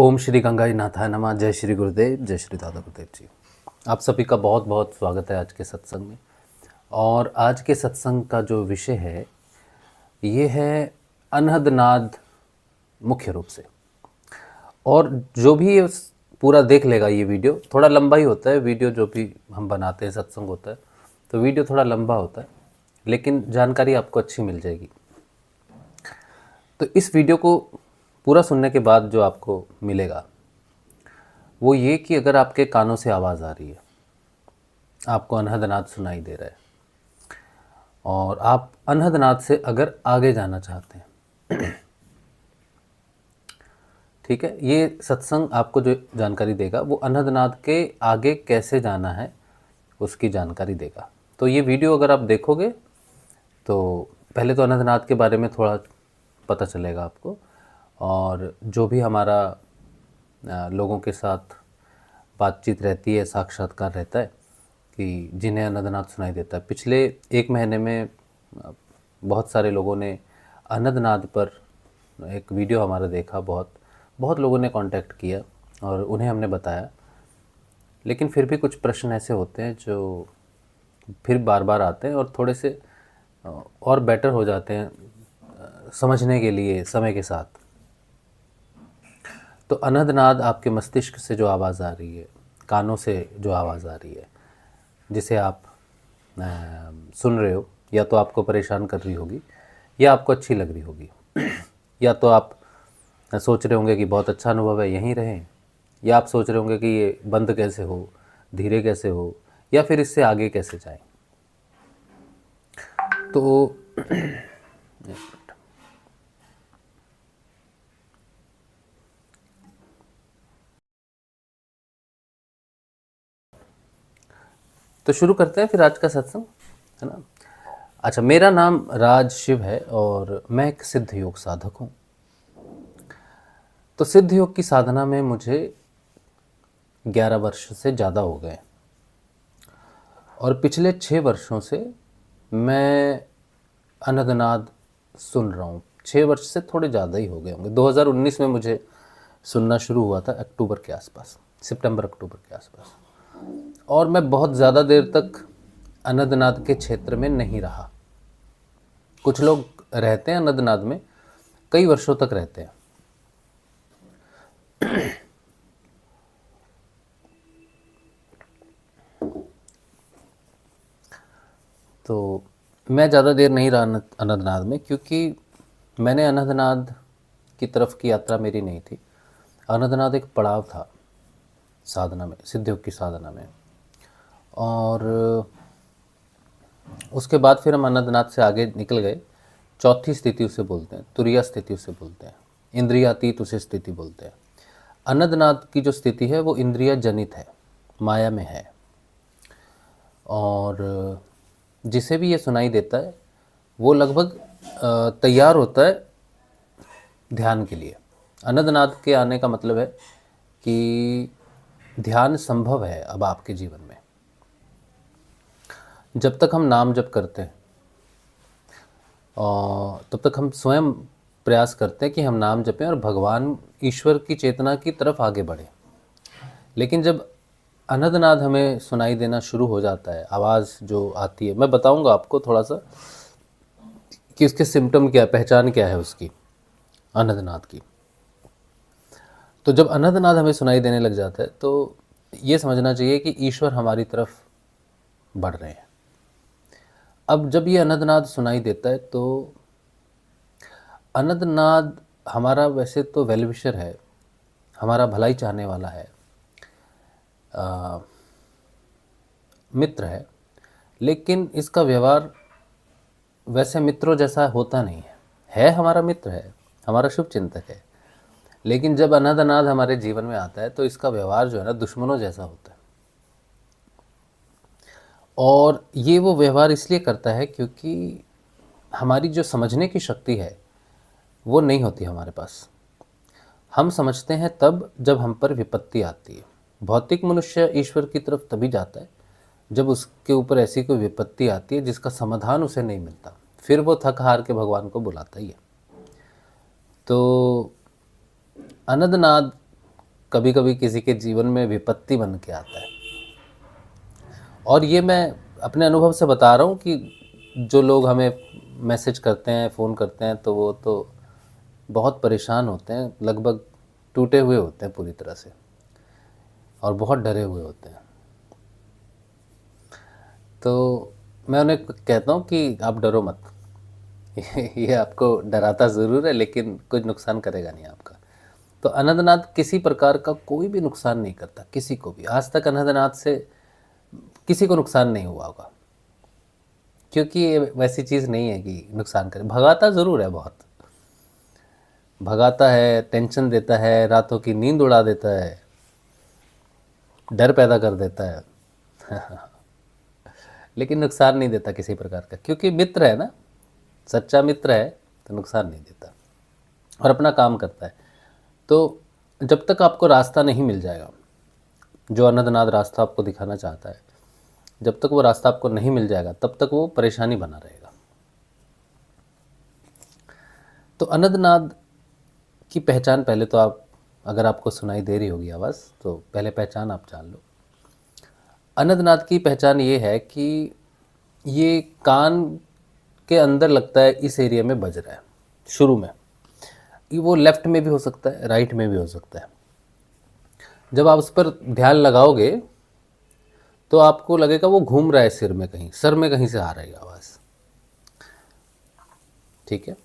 ओम श्री गंगाई नाथाय नमः। जय श्री गुरुदेव, जय श्री दादा गुरुदेव जी। आप सभी का बहुत बहुत स्वागत है आज के सत्संग में। और आज के सत्संग का जो विषय है ये है अनहद नाद मुख्य रूप से। और जो भी ये पूरा देख लेगा, ये वीडियो थोड़ा लंबा ही होता है। वीडियो जो भी हम बनाते हैं, सत्संग होता है तो वीडियो थोड़ा लंबा होता है, लेकिन जानकारी आपको अच्छी मिल जाएगी। तो इस वीडियो को पूरा सुनने के बाद जो आपको मिलेगा वो ये कि अगर आपके कानों से आवाज़ आ रही है, आपको अनहद नाद सुनाई दे रहा है और आप अनहद नाद से अगर आगे जाना चाहते हैं, ठीक है, ये सत्संग आपको जो जानकारी देगा वो अनहद नाद के आगे कैसे जाना है उसकी जानकारी देगा। तो ये वीडियो अगर आप देखोगे तो पहले तो अनहद नाद के बारे में थोड़ा पता चलेगा आपको, और जो भी हमारा लोगों के साथ बातचीत रहती है, साक्षात्कार रहता है कि जिन्हें अनहद नाद सुनाई देता है। पिछले एक महीने में बहुत सारे लोगों ने अनहद नाद पर एक वीडियो हमारा देखा, बहुत लोगों ने कांटेक्ट किया और उन्हें हमने बताया। लेकिन फिर भी कुछ प्रश्न ऐसे होते हैं जो फिर बार बार आते हैं और थोड़े से और बेटर हो जाते हैं समझने के लिए समय के साथ। तो अनहद नाद आपके मस्तिष्क से जो आवाज़ आ रही है, कानों से जो आवाज़ आ रही है, जिसे आप सुन रहे हो, या तो आपको परेशान कर रही होगी या आपको अच्छी लग रही होगी, या तो आप सोच रहे होंगे कि बहुत अच्छा अनुभव है, यहीं रहें, या आप सोच रहे होंगे कि ये बंद कैसे हो, धीरे कैसे हो, या फिर इससे आगे कैसे जाएं। तो तो शुरू करते हैं फिर आज का सत्संग, है ना। अच्छा, मेरा नाम राज शिव है और मैं एक सिद्ध योग साधक हूँ। तो सिद्ध योग की साधना में मुझे 11 वर्ष से ज़्यादा हो गए और पिछले 6 वर्षों से मैं अनहद नाद सुन रहा हूँ। 6 वर्ष से थोड़े ज़्यादा ही हो गए होंगे। 2019 में मुझे सुनना शुरू हुआ था, अक्टूबर के आसपास, सितंबर अक्टूबर के आसपास। और मैं बहुत ज़्यादा देर तक अनहद नाद के क्षेत्र में नहीं रहा। कुछ लोग रहते हैं अनहद नाद में, कई वर्षों तक रहते हैं। तो मैं ज़्यादा देर नहीं रहा अनहद नाद में, क्योंकि मैंने अनहद नाद की तरफ की यात्रा मेरी नहीं थी। अनहद नाद एक पड़ाव था साधना में, सिद्ध योग की साधना में। और उसके बाद फिर हम अनहद नाद से आगे निकल गए। चौथी स्थिति उसे बोलते हैं, तुरीया स्थिति उसे बोलते हैं, इंद्रियातीत उसे स्थिति बोलते हैं। अनहद नाद की जो स्थिति है वो इंद्रिया जनित है, माया में है। और जिसे भी ये सुनाई देता है वो लगभग तैयार होता है ध्यान के लिए। अनहद नाद के आने का मतलब है कि ध्यान संभव है अब आपके जीवन में। जब तक हम नाम जप करते हैं और तब तक हम स्वयं प्रयास करते हैं कि हम नाम जपें और भगवान ईश्वर की चेतना की तरफ आगे बढ़े। लेकिन जब अनहद नाद हमें सुनाई देना शुरू हो जाता है, आवाज़ जो आती है, मैं बताऊंगा आपको थोड़ा सा कि उसके सिम्टम क्या है, पहचान क्या है उसकी, अनहद नाद की। तो जब अनहद नाद हमें सुनाई देने लग जाता है तो ये समझना चाहिए कि ईश्वर हमारी तरफ बढ़ रहे हैं। अब जब ये अनहद नाद सुनाई देता है तो अनहद नाद हमारा वैसे तो वेलविशर है, हमारा भलाई चाहने वाला है, मित्र है। लेकिन इसका व्यवहार वैसे मित्रों जैसा होता नहीं है हमारा मित्र है, हमारा शुभ चिंतक है। लेकिन जब अनहद नाद हमारे जीवन में आता है तो इसका व्यवहार जो है ना, दुश्मनों जैसा होता है। और ये वो व्यवहार इसलिए करता है क्योंकि हमारी जो समझने की शक्ति है वो नहीं होती हमारे पास। हम समझते हैं तब जब हम पर विपत्ति आती है। भौतिक मनुष्य ईश्वर की तरफ तभी जाता है जब उसके ऊपर ऐसी कोई विपत्ति आती है जिसका समाधान उसे नहीं मिलता, फिर वो थक हार के भगवान को बुलाता ही है। तो अनहद नाद कभी कभी किसी के जीवन में विपत्ति बन के आता है। और ये मैं अपने अनुभव से बता रहा हूँ कि जो लोग हमें मैसेज करते हैं, फ़ोन करते हैं, तो वो तो बहुत परेशान होते हैं, लगभग टूटे हुए होते हैं पूरी तरह से, और बहुत डरे हुए होते हैं। तो मैं उन्हें कहता हूँ कि आप डरो मत। ये आपको डराता ज़रूर है, लेकिन कुछ नुकसान करेगा नहीं आपका। तो अनंतनाथ किसी प्रकार का कोई भी नुकसान नहीं करता किसी को भी। आज तक अनंतनाथ से किसी को नुकसान नहीं हुआ होगा, क्योंकि ये वैसी चीज़ नहीं है कि नुकसान करे। भगाता ज़रूर है, बहुत भगाता है, टेंशन देता है, रातों की नींद उड़ा देता है, डर पैदा कर देता है लेकिन नुकसान नहीं देता किसी प्रकार का, क्योंकि मित्र है ना, सच्चा मित्र है तो नुकसान नहीं देता और अपना काम करता है। तो जब तक आपको रास्ता नहीं मिल जाएगा, जो अनंतनाथ रास्ता आपको दिखाना चाहता है, जब तक वो रास्ता आपको नहीं मिल जाएगा तब तक वो परेशानी बना रहेगा। तो अनंतनाथ की पहचान पहले तो आप, अगर आपको सुनाई दे रही होगी आवाज़, तो पहले पहचान आप जान लो। अनंतनाथ की पहचान ये है कि ये कान के अंदर लगता है, इस एरिया में बज रहा है शुरू में। वो लेफ्ट में भी हो सकता है, राइट में भी हो सकता है। जब आप उस पर ध्यान लगाओगे तो आपको लगेगा वो घूम रहा है सिर में, कहीं सर में कहीं से आ रही आवाज़। ठीक है,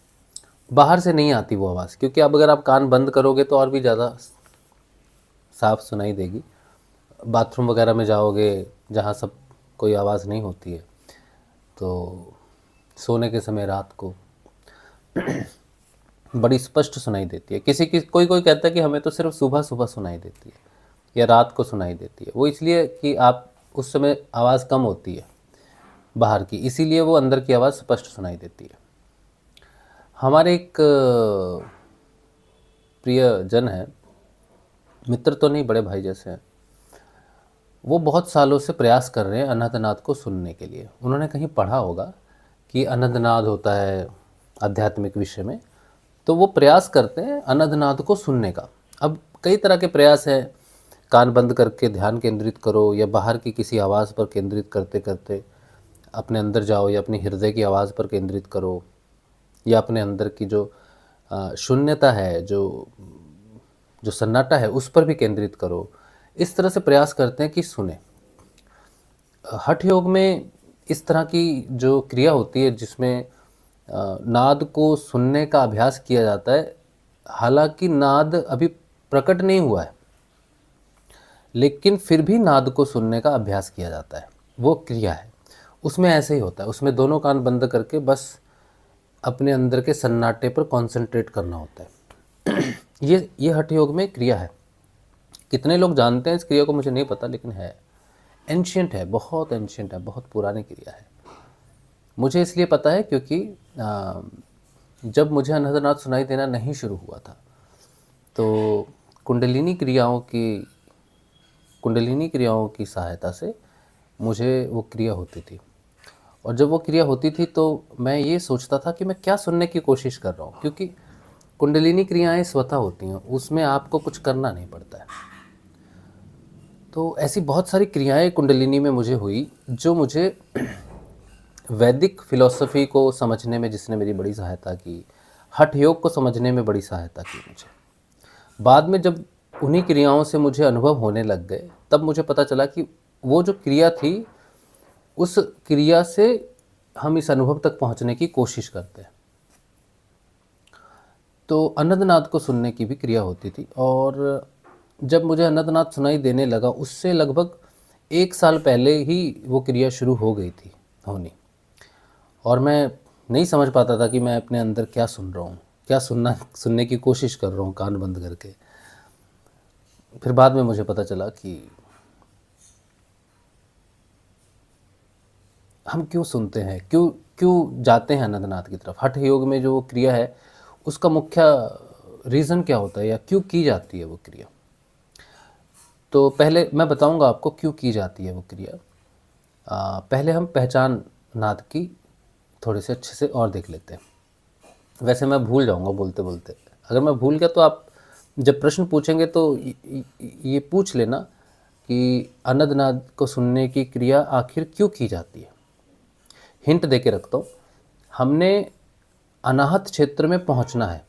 बाहर से नहीं आती वो आवाज़, क्योंकि अब अगर आप कान बंद करोगे तो और भी ज़्यादा साफ सुनाई देगी। बाथरूम वगैरह में जाओगे जहाँ सब कोई आवाज़ नहीं होती है, तो सोने के समय रात को बड़ी स्पष्ट सुनाई देती है। कोई कोई कहता है कि हमें तो सिर्फ सुबह सुबह सुनाई देती है या रात को सुनाई देती है। वो इसलिए कि आप उस समय आवाज़ कम होती है बाहर की, इसीलिए वो अंदर की आवाज़ स्पष्ट सुनाई देती है। हमारे एक प्रिय जन है, मित्र तो नहीं, बड़े भाई जैसे हैं, वो बहुत सालों से प्रयास कर रहे हैं अनंतनाथ को सुनने के लिए। उन्होंने कहीं पढ़ा होगा कि अनंतनाथ होता है आध्यात्मिक विषय में, तो वो प्रयास करते हैं अनंतनाथ को सुनने का। अब कई तरह के प्रयास हैं, कान बंद करके ध्यान केंद्रित करो, या बाहर की किसी आवाज़ पर केंद्रित करते करते अपने अंदर जाओ, या अपनी हृदय की आवाज़ पर केंद्रित करो, या अपने अंदर की जो शून्यता है, जो सन्नाटा है, उस पर भी केंद्रित करो। इस तरह से प्रयास करते हैं कि सुने। हठ योग में इस तरह की जो क्रिया होती है जिसमें नाद को सुनने का अभ्यास किया जाता है, हालांकि नाद अभी प्रकट नहीं हुआ है, लेकिन फिर भी नाद को सुनने का अभ्यास किया जाता है। वो क्रिया है, उसमें ऐसे ही होता है। उसमें दोनों कान बंद करके बस अपने अंदर के सन्नाटे पर कंसंट्रेट करना होता है। ये हठ योग में क्रिया है। कितने लोग जानते हैं इस क्रिया को मुझे नहीं पता, लेकिन है, एंशियंट है, बहुत एंशियंट है, बहुत पुरानी क्रिया है। मुझे इसलिए पता है क्योंकि जब मुझे अनंतनाथ सुनाई देना नहीं शुरू हुआ था, तो कुंडलिनी क्रियाओं की सहायता से मुझे वो क्रिया होती थी। और जब वो क्रिया होती थी तो मैं ये सोचता था कि मैं क्या सुनने की कोशिश कर रहा हूँ, क्योंकि कुंडलिनी क्रियाएं स्वतः होती हैं, उसमें आपको कुछ करना नहीं पड़ता है। तो ऐसी बहुत सारी क्रियाएं कुंडलिनी में मुझे हुई, जो मुझे वैदिक फिलॉसफी को समझने में जिसने मेरी बड़ी सहायता की, हठ योग को समझने में बड़ी सहायता की मुझे। बाद में जब उन्हीं क्रियाओं से मुझे अनुभव होने लग गए, तब मुझे पता चला कि वो जो क्रिया थी, उस क्रिया से हम इस अनुभव तक पहुंचने की कोशिश करते हैं। तो अनंतनाथ को सुनने की भी क्रिया होती थी, और जब मुझे अनंतनाथ सुनाई देने लगा, उससे लगभग 1 साल पहले ही वो क्रिया शुरू हो गई थी होनी। और मैं नहीं समझ पाता था कि मैं अपने अंदर क्या सुन रहा हूँ, क्या सुनने की कोशिश कर रहा हूँ कान बंद करके। फिर बाद में मुझे पता चला कि हम क्यों सुनते हैं, क्यों जाते हैं अनंतनाथ की तरफ। हठ योग में जो वो क्रिया है, उसका मुख्य रीज़न क्या होता है, या क्यों की जाती है वो क्रिया। तो पहले मैं बताऊंगा आपको क्यों की जाती है वो क्रिया। पहले हम पहचान नाद की थोड़े से अच्छे से और देख लेते हैं। वैसे मैं भूल जाऊंगा बोलते बोलते, अगर मैं भूल गया तो आप जब प्रश्न पूछेंगे तो ये पूछ लेना कि अनदनाद को सुनने की क्रिया आखिर क्यों की जाती है। हिंट दे के रखता हूँ, हमने अनाहत क्षेत्र में पहुंचना है,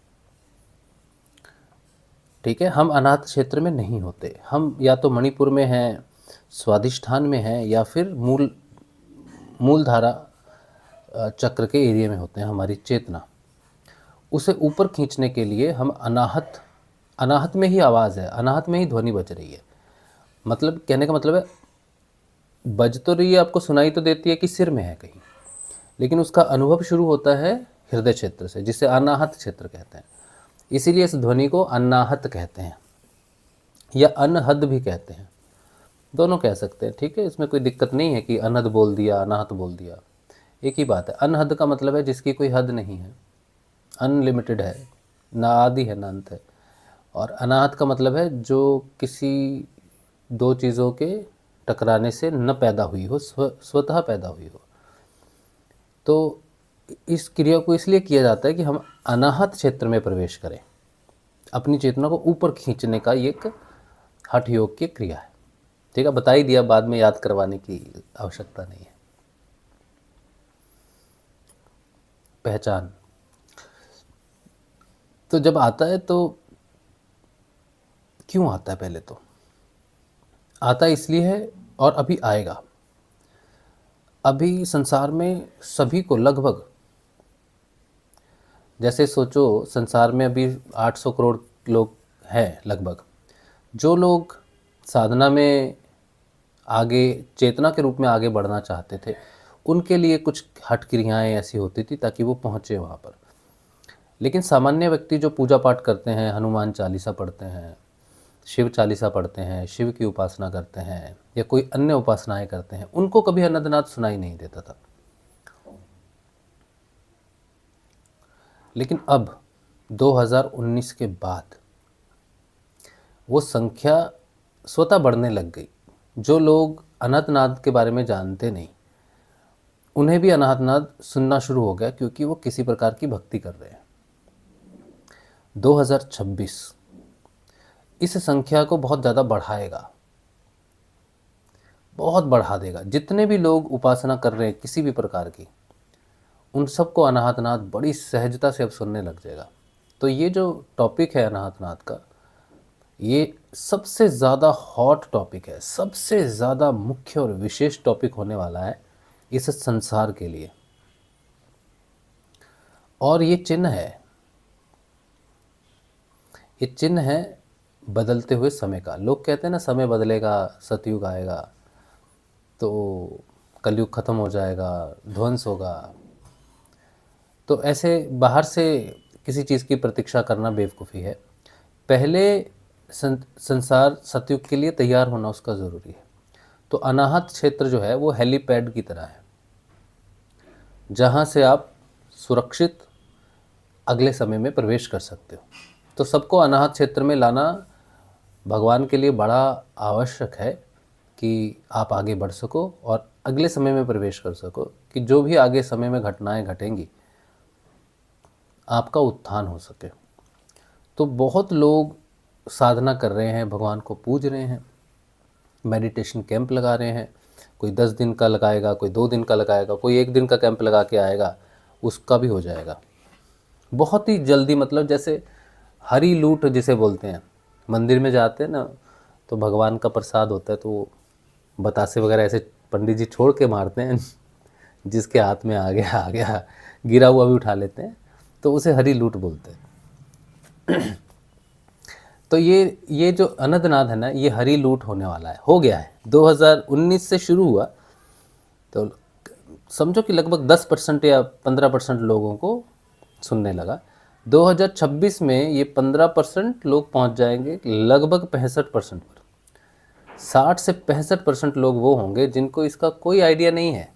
ठीक है। हम अनाहत क्षेत्र में नहीं होते, हम या तो मणिपुर में हैं, स्वादिष्ठान में हैं, या फिर मूलधारा चक्र के एरिया में होते हैं। हमारी चेतना उसे ऊपर खींचने के लिए हम अनाहत में ही आवाज़ है, अनाहत में ही ध्वनि बज रही है। मतलब कहने का मतलब है, बज तो रही है, आपको सुनाई तो देती है कि सिर में है कहीं, लेकिन उसका अनुभव शुरू होता है हृदय क्षेत्र से, जिसे अनाहत क्षेत्र कहते हैं। इसीलिए इस ध्वनि को अनाहत कहते हैं या अनहद भी कहते हैं, दोनों कह सकते हैं, ठीक है। इसमें कोई दिक्कत नहीं है कि अनहद बोल दिया, अनाहत बोल दिया, एक ही बात है। अनहद का मतलब है जिसकी कोई हद नहीं है, अनलिमिटेड है, ना आदि है ना अंत है। और अनाहत का मतलब है जो किसी दो चीज़ों के टकराने से न पैदा हुई हो, स्वतः पैदा हुई हो। तो इस क्रिया को इसलिए किया जाता है कि हम अनाहत क्षेत्र में प्रवेश करें, अपनी चेतना को ऊपर खींचने का ये एक हठ योग की क्रिया है, ठीक है। बता ही दिया, बाद में याद करवाने की आवश्यकता नहीं है। पहचान तो जब आता है तो क्यों आता है, पहले तो आता इसलिए है और अभी आएगा। अभी संसार में सभी को लगभग, जैसे सोचो संसार में अभी 800 करोड़ लोग हैं लगभग, जो लोग साधना में आगे चेतना के रूप में आगे बढ़ना चाहते थे, उनके लिए कुछ हठ क्रियाएँ ऐसी होती थी ताकि वो पहुँचे वहाँ पर। लेकिन सामान्य व्यक्ति जो पूजा पाठ करते हैं, हनुमान चालीसा पढ़ते हैं, शिव चालीसा पढ़ते हैं, शिव की उपासना करते हैं या कोई अन्य उपासनाएं करते हैं, उनको कभी अनंतनाद सुनाई नहीं देता था। लेकिन अब 2019 के बाद वो संख्या स्वतः बढ़ने लग गई। जो लोग अनंतनाद के बारे में जानते नहीं, उन्हें भी अनंतनाद सुनना शुरू हो गया, क्योंकि वो किसी प्रकार की भक्ति कर रहे हैं। 2026 इस संख्या को बहुत ज़्यादा बढ़ाएगा, बहुत बढ़ा देगा। जितने भी लोग उपासना कर रहे हैं किसी भी प्रकार की, उन सबको अनाहतनाद बड़ी सहजता से अब सुनने लग जाएगा। तो ये जो टॉपिक है अनाहतनाद का, ये सबसे ज़्यादा हॉट टॉपिक है, सबसे ज़्यादा मुख्य और विशेष टॉपिक होने वाला है इस संसार के लिए। और ये चिन्ह है बदलते हुए समय का। लोग कहते हैं ना, समय बदलेगा, सतयुग आएगा, तो कलयुग खत्म हो जाएगा, ध्वंस होगा। तो ऐसे बाहर से किसी चीज़ की प्रतीक्षा करना बेवकूफ़ी है। पहले संसार सतयुग के लिए तैयार होना उसका ज़रूरी है। तो अनाहत क्षेत्र जो है वो हेलीपैड की तरह है, जहाँ से आप सुरक्षित अगले समय में प्रवेश कर सकते हो। तो सबको अनाहत क्षेत्र में लाना भगवान के लिए बड़ा आवश्यक है कि आप आगे बढ़ सको और अगले समय में प्रवेश कर सको, कि जो भी आगे समय में घटनाएं घटेंगी आपका उत्थान हो सके। तो बहुत लोग साधना कर रहे हैं, भगवान को पूज रहे हैं, मेडिटेशन कैंप लगा रहे हैं। कोई 10 दिन का लगाएगा, कोई 2 दिन का लगाएगा, कोई 1 दिन का कैंप लगा के आएगा, उसका भी हो जाएगा बहुत ही जल्दी। मतलब जैसे हरी लूट जिसे बोलते हैं, मंदिर में जाते हैं ना, तो भगवान का प्रसाद होता है, तो बतासे वगैरह ऐसे पंडित जी छोड़ के मारते हैं, जिसके हाथ में आ गया, गिरा हुआ भी उठा लेते हैं, तो उसे हरी लूट बोलते हैं। तो ये जो अनंतनाद है ना, ये हरी लूट होने वाला है, हो गया है। 2019 से शुरू हुआ, तो समझो कि लगभग 10% या 15% लोगों को सुनने लगा। 2026 में ये 15% लोग पहुंच जाएंगे लगभग 65% पर। 60 से 65% लोग वो होंगे जिनको इसका कोई आइडिया नहीं है,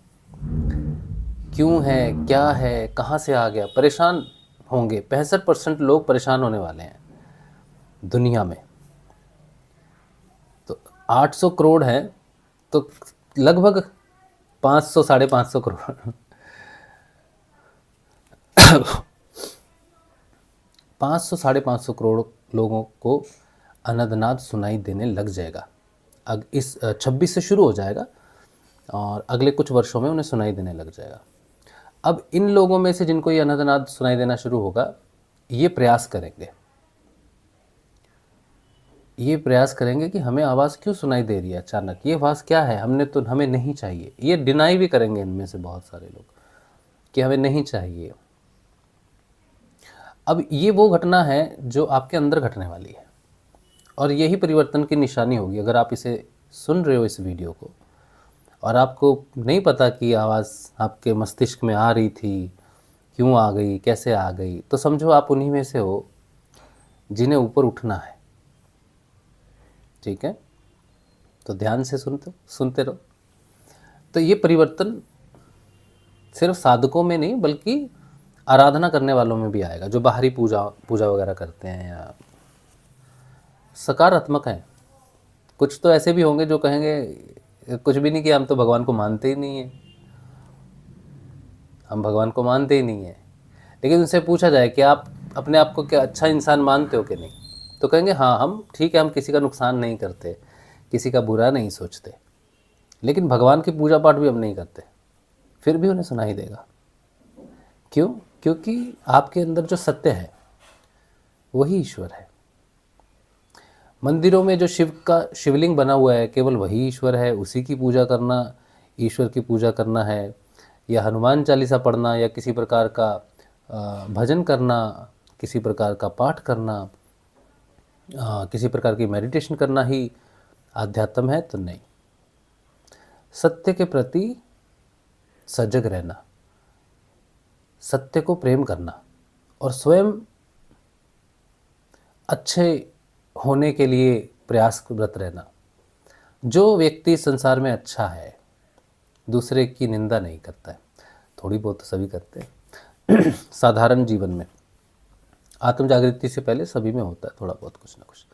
क्यों है, क्या है, कहाँ से आ गया, परेशान होंगे। 65% लोग परेशान होने वाले हैं दुनिया में। तो 800 करोड़ है, तो लगभग 500 550 करोड़ 500 550 करोड़ लोगों को अनंतनाद सुनाई देने लग जाएगा। इस 26 से शुरू हो जाएगा और अगले कुछ वर्षों में उन्हें सुनाई देने लग जाएगा। अब इन लोगों में से जिनको ये अनंतनाद सुनाई देना शुरू होगा, ये प्रयास करेंगे कि हमें आवाज़ क्यों सुनाई दे रही है अचानक, ये आवाज़ क्या है, हमें नहीं चाहिए। ये डिनाई भी करेंगे इनमें से बहुत सारे लोग कि हमें नहीं चाहिए। अब ये वो घटना है जो आपके अंदर घटने वाली है और यही परिवर्तन की निशानी होगी। अगर आप इसे सुन रहे हो इस वीडियो को और आपको नहीं पता कि आवाज़ आपके मस्तिष्क में आ रही थी, क्यों आ गई, कैसे आ गई, तो समझो आप उन्हीं में से हो जिन्हें ऊपर उठना है। ठीक है, तो ध्यान से सुनते रहो। तो ये परिवर्तन सिर्फ साधकों में नहीं बल्कि आराधना करने वालों में भी आएगा, जो बाहरी पूजा वगैरह करते हैं या सकारात्मक हैं। कुछ तो ऐसे भी होंगे जो कहेंगे कुछ भी नहीं किया, हम तो भगवान को मानते ही नहीं है, हम भगवान को मानते ही नहीं है। लेकिन उनसे पूछा जाए कि आप अपने आप को क्या अच्छा इंसान मानते हो कि नहीं, तो कहेंगे हाँ हम ठीक है, हम किसी का नुकसान नहीं करते, किसी का बुरा नहीं सोचते, लेकिन भगवान की पूजा पाठ भी हम नहीं करते। फिर भी उन्हें सुनाई देगा। क्यों? क्योंकि आपके अंदर जो सत्य है वही ईश्वर है। मंदिरों में जो शिवलिंग बना हुआ है केवल वही ईश्वर है, उसी की पूजा करना ईश्वर की पूजा करना है, या हनुमान चालीसा पढ़ना या किसी प्रकार का भजन करना, किसी प्रकार का पाठ करना, किसी प्रकार की मेडिटेशन करना ही आध्यात्म है? तो नहीं। सत्य के प्रति सजग रहना, सत्य को प्रेम करना और स्वयं अच्छे होने के लिए प्रयासरत रहना। जो व्यक्ति संसार में अच्छा है दूसरे की निंदा नहीं करता है, थोड़ी बहुत तो सभी करते हैं साधारण जीवन में आत्म जागृति से पहले सभी में होता है थोड़ा बहुत कुछ ना कुछ,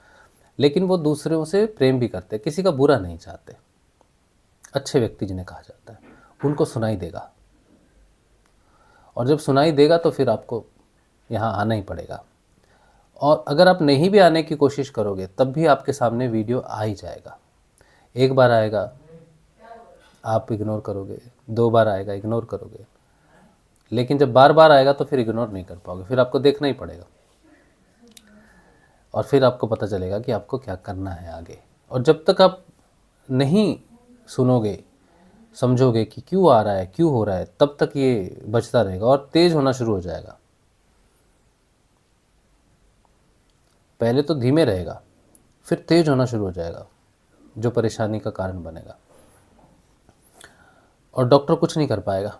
लेकिन वो दूसरों से प्रेम भी करते हैं, किसी का बुरा नहीं चाहते। अच्छे व्यक्ति जिन्हें कहा जाता है उनको सुनाई देगा, और जब सुनाई देगा तो फिर आपको यहाँ आना ही पड़ेगा। और अगर आप नहीं भी आने की कोशिश करोगे तब भी आपके सामने वीडियो आ ही जाएगा। एक बार आएगा आप इग्नोर करोगे, 2 बार आएगा इग्नोर करोगे, लेकिन जब बार बार आएगा तो फिर इग्नोर नहीं कर पाओगे, फिर आपको देखना ही पड़ेगा और फिर आपको पता चलेगा कि आपको क्या करना है आगे। और जब तक आप नहीं सुनोगे, समझोगे कि क्यों आ रहा है, क्यों हो रहा है, तब तक ये बचता रहेगा और तेज होना शुरू हो जाएगा। पहले तो धीमे रहेगा, फिर तेज होना शुरू हो जाएगा, जो परेशानी का कारण बनेगा। और डॉक्टर कुछ नहीं कर पाएगा।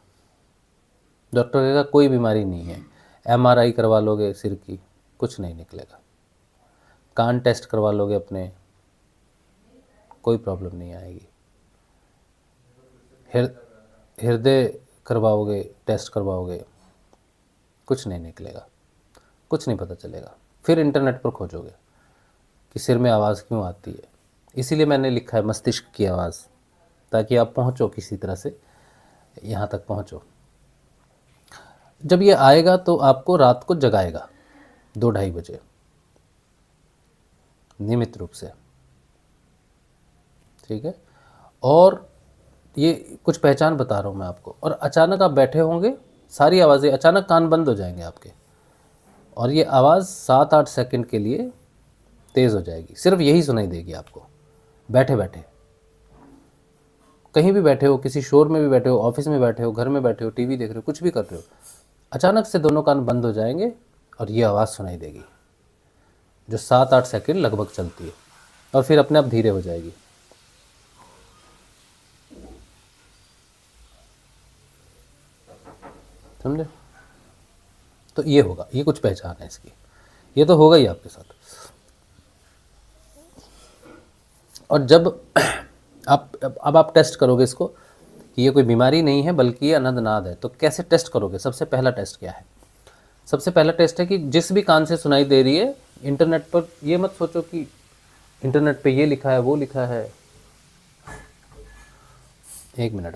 डॉक्टर कहेगा कोई बीमारी नहीं है, MRI करवा लोगे सिर की, कुछ नहीं निकलेगा। कान टेस्ट करवा लोगे अपने, कोई प्रॉब्लम नहीं आएगी। हृदय करवाओगे, टेस्ट करवाओगे, कुछ नहीं निकलेगा, कुछ नहीं पता चलेगा। फिर इंटरनेट पर खोजोगे कि सिर में आवाज़ क्यों आती है। इसीलिए मैंने लिखा है मस्तिष्क की आवाज़, ताकि आप पहुंचो किसी तरह से यहाँ तक पहुंचो। जब ये आएगा तो आपको रात को जगाएगा 2-2:30 बजे नियमित रूप से। ठीक है, और ये कुछ पहचान बता रहा हूँ मैं आपको। और अचानक आप बैठे होंगे, सारी आवाज़ें अचानक, कान बंद हो जाएंगे आपके, और ये आवाज़ 7-8 सेकंड के लिए तेज़ हो जाएगी। सिर्फ यही सुनाई देगी आपको, बैठे बैठे, कहीं भी बैठे हो, किसी शोर में भी बैठे हो, ऑफिस में बैठे हो, घर में बैठे हो, टीवी देख रहे हो, कुछ भी कर रहे हो, अचानक से दोनों कान बंद हो जाएंगे और ये आवाज़ सुनाई देगी जो 7-8 सेकंड लगभग चलती है, और फिर अपने आप धीरे हो जाएगी। समझे? तो ये होगा, ये कुछ पहचान है इसकी, ये तो होगा ही आपके साथ। और जब अब आप टेस्ट करोगे इसको कि ये कोई बीमारी नहीं है बल्कि ये अनंतनाद है, तो कैसे टेस्ट करोगे? सबसे पहला टेस्ट क्या है? सबसे पहला टेस्ट है कि जिस भी कान से सुनाई दे रही है, इंटरनेट पर ये मत सोचो कि इंटरनेट पे ये लिखा है वो लिखा है। एक मिनट।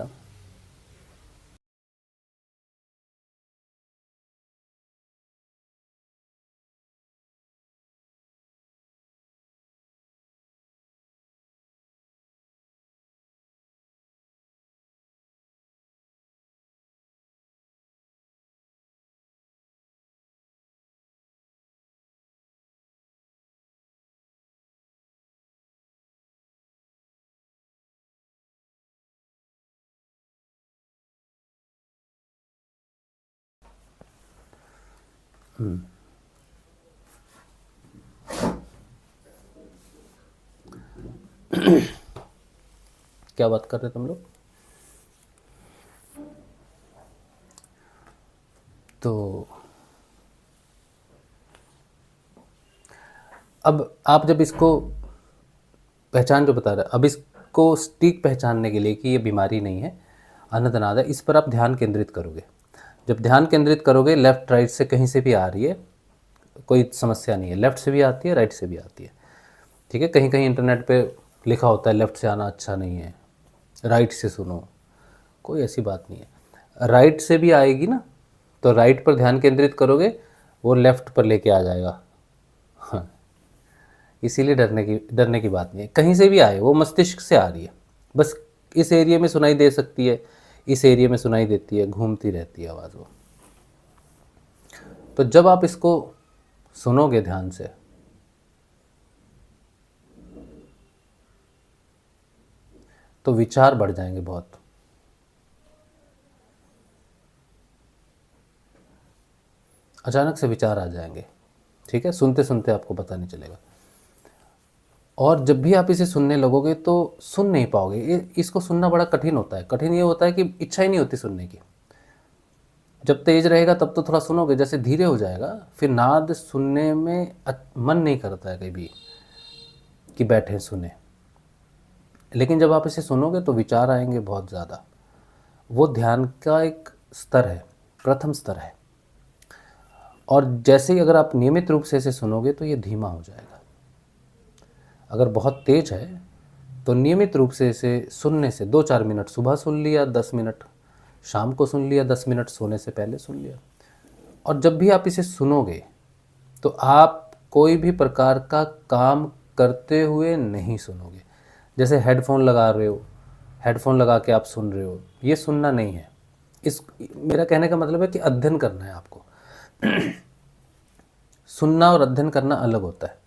क्या बात कर रहे तुम लोग? तो अब आप जब इसको पहचान जो बता रहे, अब इसको ठीक पहचानने के लिए कि ये बीमारी नहीं है, अनंतनाद है, इस पर आप ध्यान केंद्रित करोगे। जब ध्यान केंद्रित करोगे, लेफ्ट राइट से कहीं से भी आ रही है, कोई समस्या नहीं है, लेफ्ट से भी आती है, राइट से भी आती है, ठीक है। कहीं कहीं इंटरनेट पे लिखा होता है लेफ्ट से आना अच्छा नहीं है, राइट से सुनो, कोई ऐसी बात नहीं है। राइट से भी आएगी ना, तो राइट पर ध्यान केंद्रित करोगे, वो लेफ्ट पर लेके आ जाएगा। हाँ, इसीलिए डरने की बात नहीं है। कहीं से भी आए, वो मस्तिष्क से आ रही है, बस इस एरिया में सुनाई दे सकती है, इस एरिया में सुनाई देती है, घूमती रहती है आवाज़ वो। तो जब आप इसको सुनोगे ध्यान से, तो विचार बढ़ जाएंगे बहुत। अचानक से विचार आ जाएंगे, ठीक है, सुनते सुनते आपको पता नहीं चलेगा। और जब भी आप इसे सुनने लगोगे तो सुन नहीं पाओगे। इसको सुनना बड़ा कठिन होता है। कठिन ये होता है कि इच्छा ही नहीं होती सुनने की। जब तेज रहेगा तब तो थोड़ा सुनोगे, जैसे धीरे हो जाएगा फिर नाद सुनने में मन नहीं करता है कभी कि बैठे सुने। लेकिन जब आप इसे सुनोगे तो विचार आएंगे बहुत ज़्यादा। वो ध्यान का एक स्तर है, प्रथम स्तर है। और जैसे ही अगर आप नियमित रूप से इसे सुनोगे तो ये धीमा हो जाएगा। अगर बहुत तेज है तो नियमित रूप से इसे सुनने से 2-4 मिनट सुबह सुन लिया, 10 मिनट शाम को सुन लिया, 10 मिनट सोने से पहले सुन लिया। और जब भी आप इसे सुनोगे तो आप कोई भी प्रकार का काम करते हुए नहीं सुनोगे। जैसे हेडफोन लगा रहे हो, हेडफोन लगा के आप सुन रहे हो, ये सुनना नहीं है। मेरा कहने का मतलब है कि अध्ययन करना है आपको। सुनना और अध्ययन करना अलग होता है।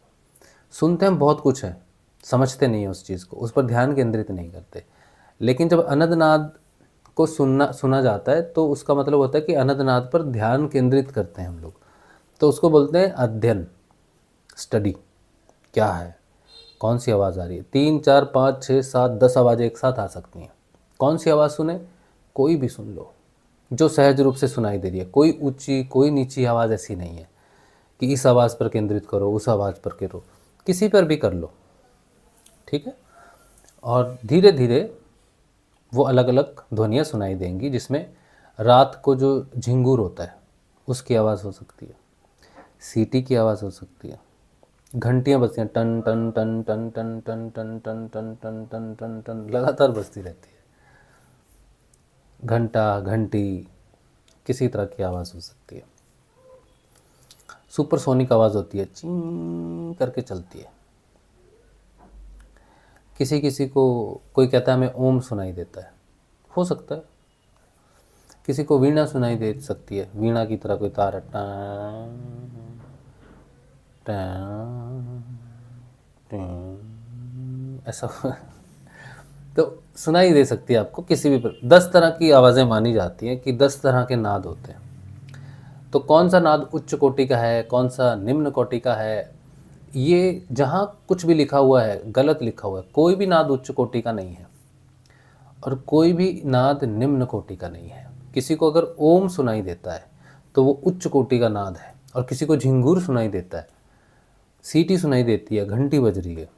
सुनते हम बहुत कुछ है, समझते नहीं है उस चीज़ को, उस पर ध्यान केंद्रित नहीं करते। लेकिन जब अनंतनाद को सुना जाता है तो उसका मतलब होता है कि अनंतनाद पर ध्यान केंद्रित करते हैं हम लोग। तो उसको बोलते हैं अध्ययन, स्टडी। क्या है, कौन सी आवाज़ आ रही है, 3, 4, 5, 6, 7, 10 आवाज़ें एक साथ आ सकती हैं। कौन सी आवाज़ सुने, कोई भी सुन लो जो सहज रूप से सुनाई दे रही है। कोई ऊंची कोई नीची आवाज़ ऐसी नहीं है कि इस आवाज़ पर केंद्रित करो, उस आवाज़ पर करो, किसी पर भी कर लो, ठीक है। और धीरे धीरे वो अलग अलग ध्वनियाँ सुनाई देंगी, जिसमें रात को जो झिंगूर होता है उसकी आवाज़ हो सकती है, सीटी की आवाज़ हो सकती है, घंटियाँ बजती हैं, टन टन टन टन टन टन टन टन टन टन टन टन टन लगातार बजती रहती है। घंटा, घंटी, किसी तरह की आवाज़ हो सकती है। सुपरसोनिक आवाज़ होती है, चिंग करके चलती है। किसी किसी को, कोई कहता है हमें ओम सुनाई देता है, हो सकता है। किसी को वीणा सुनाई दे सकती है, वीणा की तरह कोई तार ऐसा तो सुनाई दे सकती है आपको किसी भी पर। 10 तरह की आवाज़ें मानी जाती हैं कि 10 तरह के नाद होते हैं। तो कौन सा नाद उच्च कोटि का है, कौन सा निम्न कोटि का है, ये जहाँ कुछ भी लिखा हुआ है गलत लिखा हुआ है। कोई भी नाद उच्च कोटि का नहीं है और कोई भी नाद निम्न कोटि का नहीं है। किसी को अगर ओम सुनाई देता है तो वो उच्च कोटि का नाद है, और किसी को झिंगूर सुनाई देता है, सीटी सुनाई देती है, घंटी बज रही है,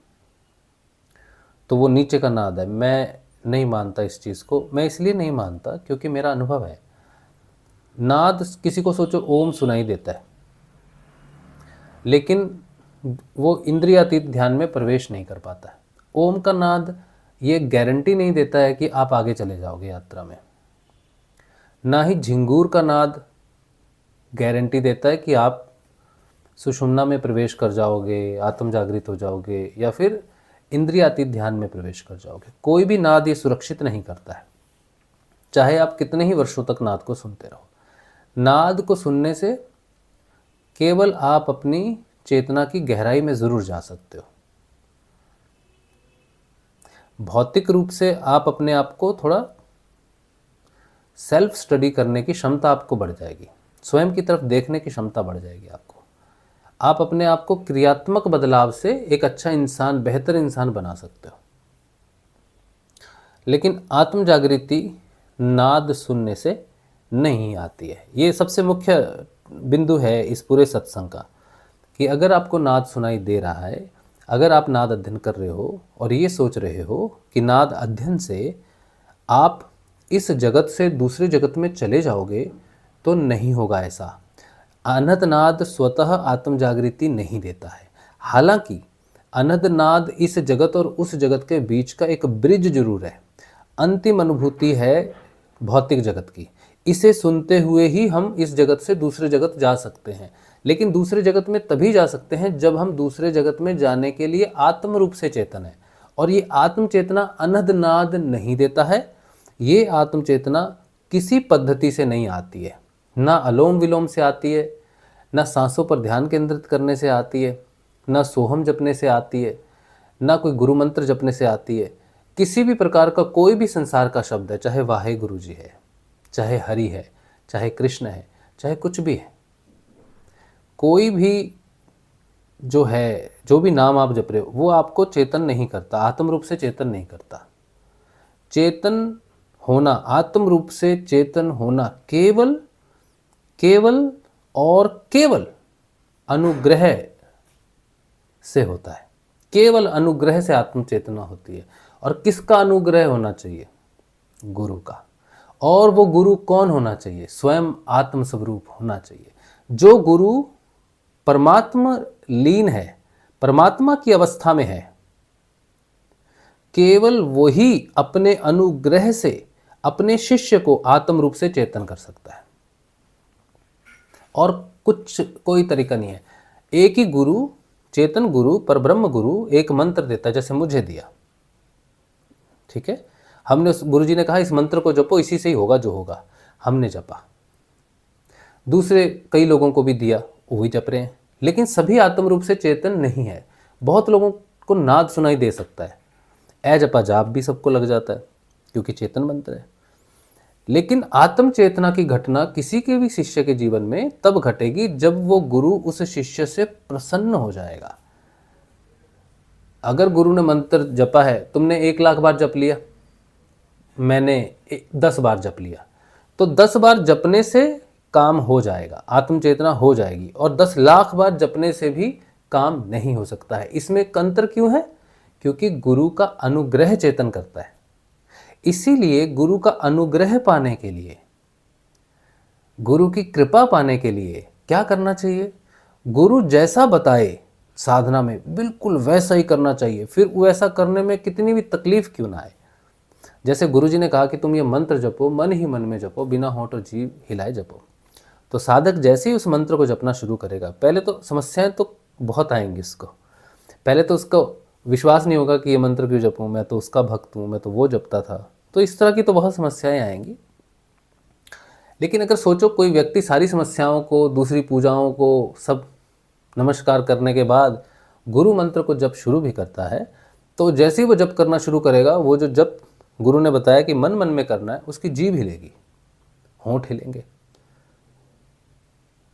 तो वो नीचे का नाद है। मैं नहीं मानता इस चीज़ को। मैं इसलिए नहीं मानता क्योंकि मेरा अनुभव है। नाद, किसी को सोचो ओम सुनाई देता है, लेकिन वो इंद्रियातीत ध्यान में प्रवेश नहीं कर पाता है। ओम का नाद ये गारंटी नहीं देता है कि आप आगे चले जाओगे यात्रा में। ना ही झिंगूर का नाद गारंटी देता है कि आप सुषुम्ना में प्रवेश कर जाओगे, आत्म जागृत हो जाओगे, या फिर इंद्रियातीत ध्यान में प्रवेश कर जाओगे। कोई भी नाद ये सुरक्षित नहीं करता है, चाहे आप कितने ही वर्षों तक नाद को सुनते रहो। नाद को सुनने से केवल आप अपनी चेतना की गहराई में ज़रूर जा सकते हो। भौतिक रूप से आप अपने आप को थोड़ा सेल्फ स्टडी करने की क्षमता आपको बढ़ जाएगी। स्वयं की तरफ देखने की क्षमता बढ़ जाएगी आपको। आप अपने आप को क्रियात्मक बदलाव से एक अच्छा इंसान, बेहतर इंसान बना सकते हो। लेकिन आत्म जागृति नाद सुनने से नहीं आती है। ये सबसे मुख्य बिंदु है इस पूरे सत्संग का, कि अगर आपको नाद सुनाई दे रहा है, अगर आप नाद अध्ययन कर रहे हो और ये सोच रहे हो कि नाद अध्ययन से आप इस जगत से दूसरे जगत में चले जाओगे, तो नहीं होगा ऐसा। अनहद नाद स्वतः आत्म जागृति नहीं देता है। हालांकि अनहद नाद इस जगत और उस जगत के बीच का एक ब्रिज जरूर है। अंतिम अनुभूति है भौतिक जगत की। इसे सुनते हुए ही हम इस जगत से दूसरे जगत जा सकते हैं। लेकिन दूसरे जगत में तभी जा सकते हैं जब हम दूसरे जगत में जाने के लिए आत्म रूप से चेतन है। और ये आत्म चेतना अनहद नाद नहीं देता है। ये आत्म चेतना किसी पद्धति से नहीं आती है, ना अलोम विलोम से आती है, ना सांसों पर ध्यान केंद्रित करने से आती है, ना सोहम जपने से आती है, ना कोई गुरु मंत्र जपने से आती है। किसी भी प्रकार का कोई भी संसार का शब्द है, चाहे वाहे गुरु जी है, चाहे हरि है, चाहे कृष्ण है, चाहे कुछ भी है, कोई भी जो है, जो भी नाम आप जप रहे हो, वो आपको चेतन नहीं करता, आत्म रूप से चेतन नहीं करता। चेतन होना, आत्म रूप से चेतन होना केवल केवल और केवल अनुग्रह से होता है। केवल अनुग्रह से आत्म चेतना होती है। और किसका अनुग्रह होना चाहिए? गुरु का। और वो गुरु कौन होना चाहिए? स्वयं आत्म स्वरूप होना चाहिए। जो गुरु परमात्मा लीन है, परमात्मा की अवस्था में है, केवल वही अपने अनुग्रह से अपने शिष्य को आत्म रूप से चेतन कर सकता है। और कोई तरीका नहीं है। एक ही गुरु, चेतन गुरु, परब्रह्म गुरु एक मंत्र देता है, जैसे मुझे दिया, ठीक है। हमने, गुरु जी ने कहा इस मंत्र को जपो, इसी से ही होगा जो होगा, हमने जपा। दूसरे कई लोगों को भी दिया, वही जप रहे हैं, लेकिन सभी आत्म रूप से चेतन नहीं है। बहुत लोगों को नाद सुनाई दे सकता है, ए जपा जाप भी सबको लग जाता है, क्योंकि चेतन मंत्र है। लेकिन आत्म चेतना की घटना किसी के भी शिष्य के जीवन में तब घटेगी जब वो गुरु उस शिष्य से प्रसन्न हो जाएगा। अगर गुरु ने मंत्र जपा है, तुमने 1,00,000 बार जप लिया, मैंने 10 बार जप लिया, तो 10 बार जपने से काम हो जाएगा, आत्म चेतना हो जाएगी। और 10,00,000 बार जपने से भी काम नहीं हो सकता है। इसमें अंतर क्यों है? क्योंकि गुरु का अनुग्रह चेतन करता है। इसीलिए गुरु का अनुग्रह पाने के लिए, गुरु की कृपा पाने के लिए क्या करना चाहिए? गुरु जैसा बताए साधना में बिल्कुल वैसा ही करना चाहिए। फिर वैसा करने में कितनी भी तकलीफ क्यों ना आए। जैसे गुरु जी ने कहा कि तुम ये मंत्र जपो, मन ही मन में जपो, बिना होंठ और जीभ हिलाए जपो। तो साधक जैसे ही उस मंत्र को जपना शुरू करेगा, पहले तो समस्याएं तो बहुत आएंगी इसको। पहले तो उसको विश्वास नहीं होगा कि ये मंत्र क्यों जपूं, मैं तो उसका भक्त हूँ, मैं तो वो जपता था। तो इस तरह की तो बहुत समस्याएं आएंगी। लेकिन अगर सोचो कोई व्यक्ति सारी समस्याओं को, दूसरी पूजाओं को सब नमस्कार करने के बाद गुरु मंत्र को जप शुरू भी करता है, तो जैसे ही वो जप करना शुरू करेगा, वो जो जप गुरु ने बताया कि मन मन में करना है, उसकी जीभ हिलेगी, होंठ हिलेंगे,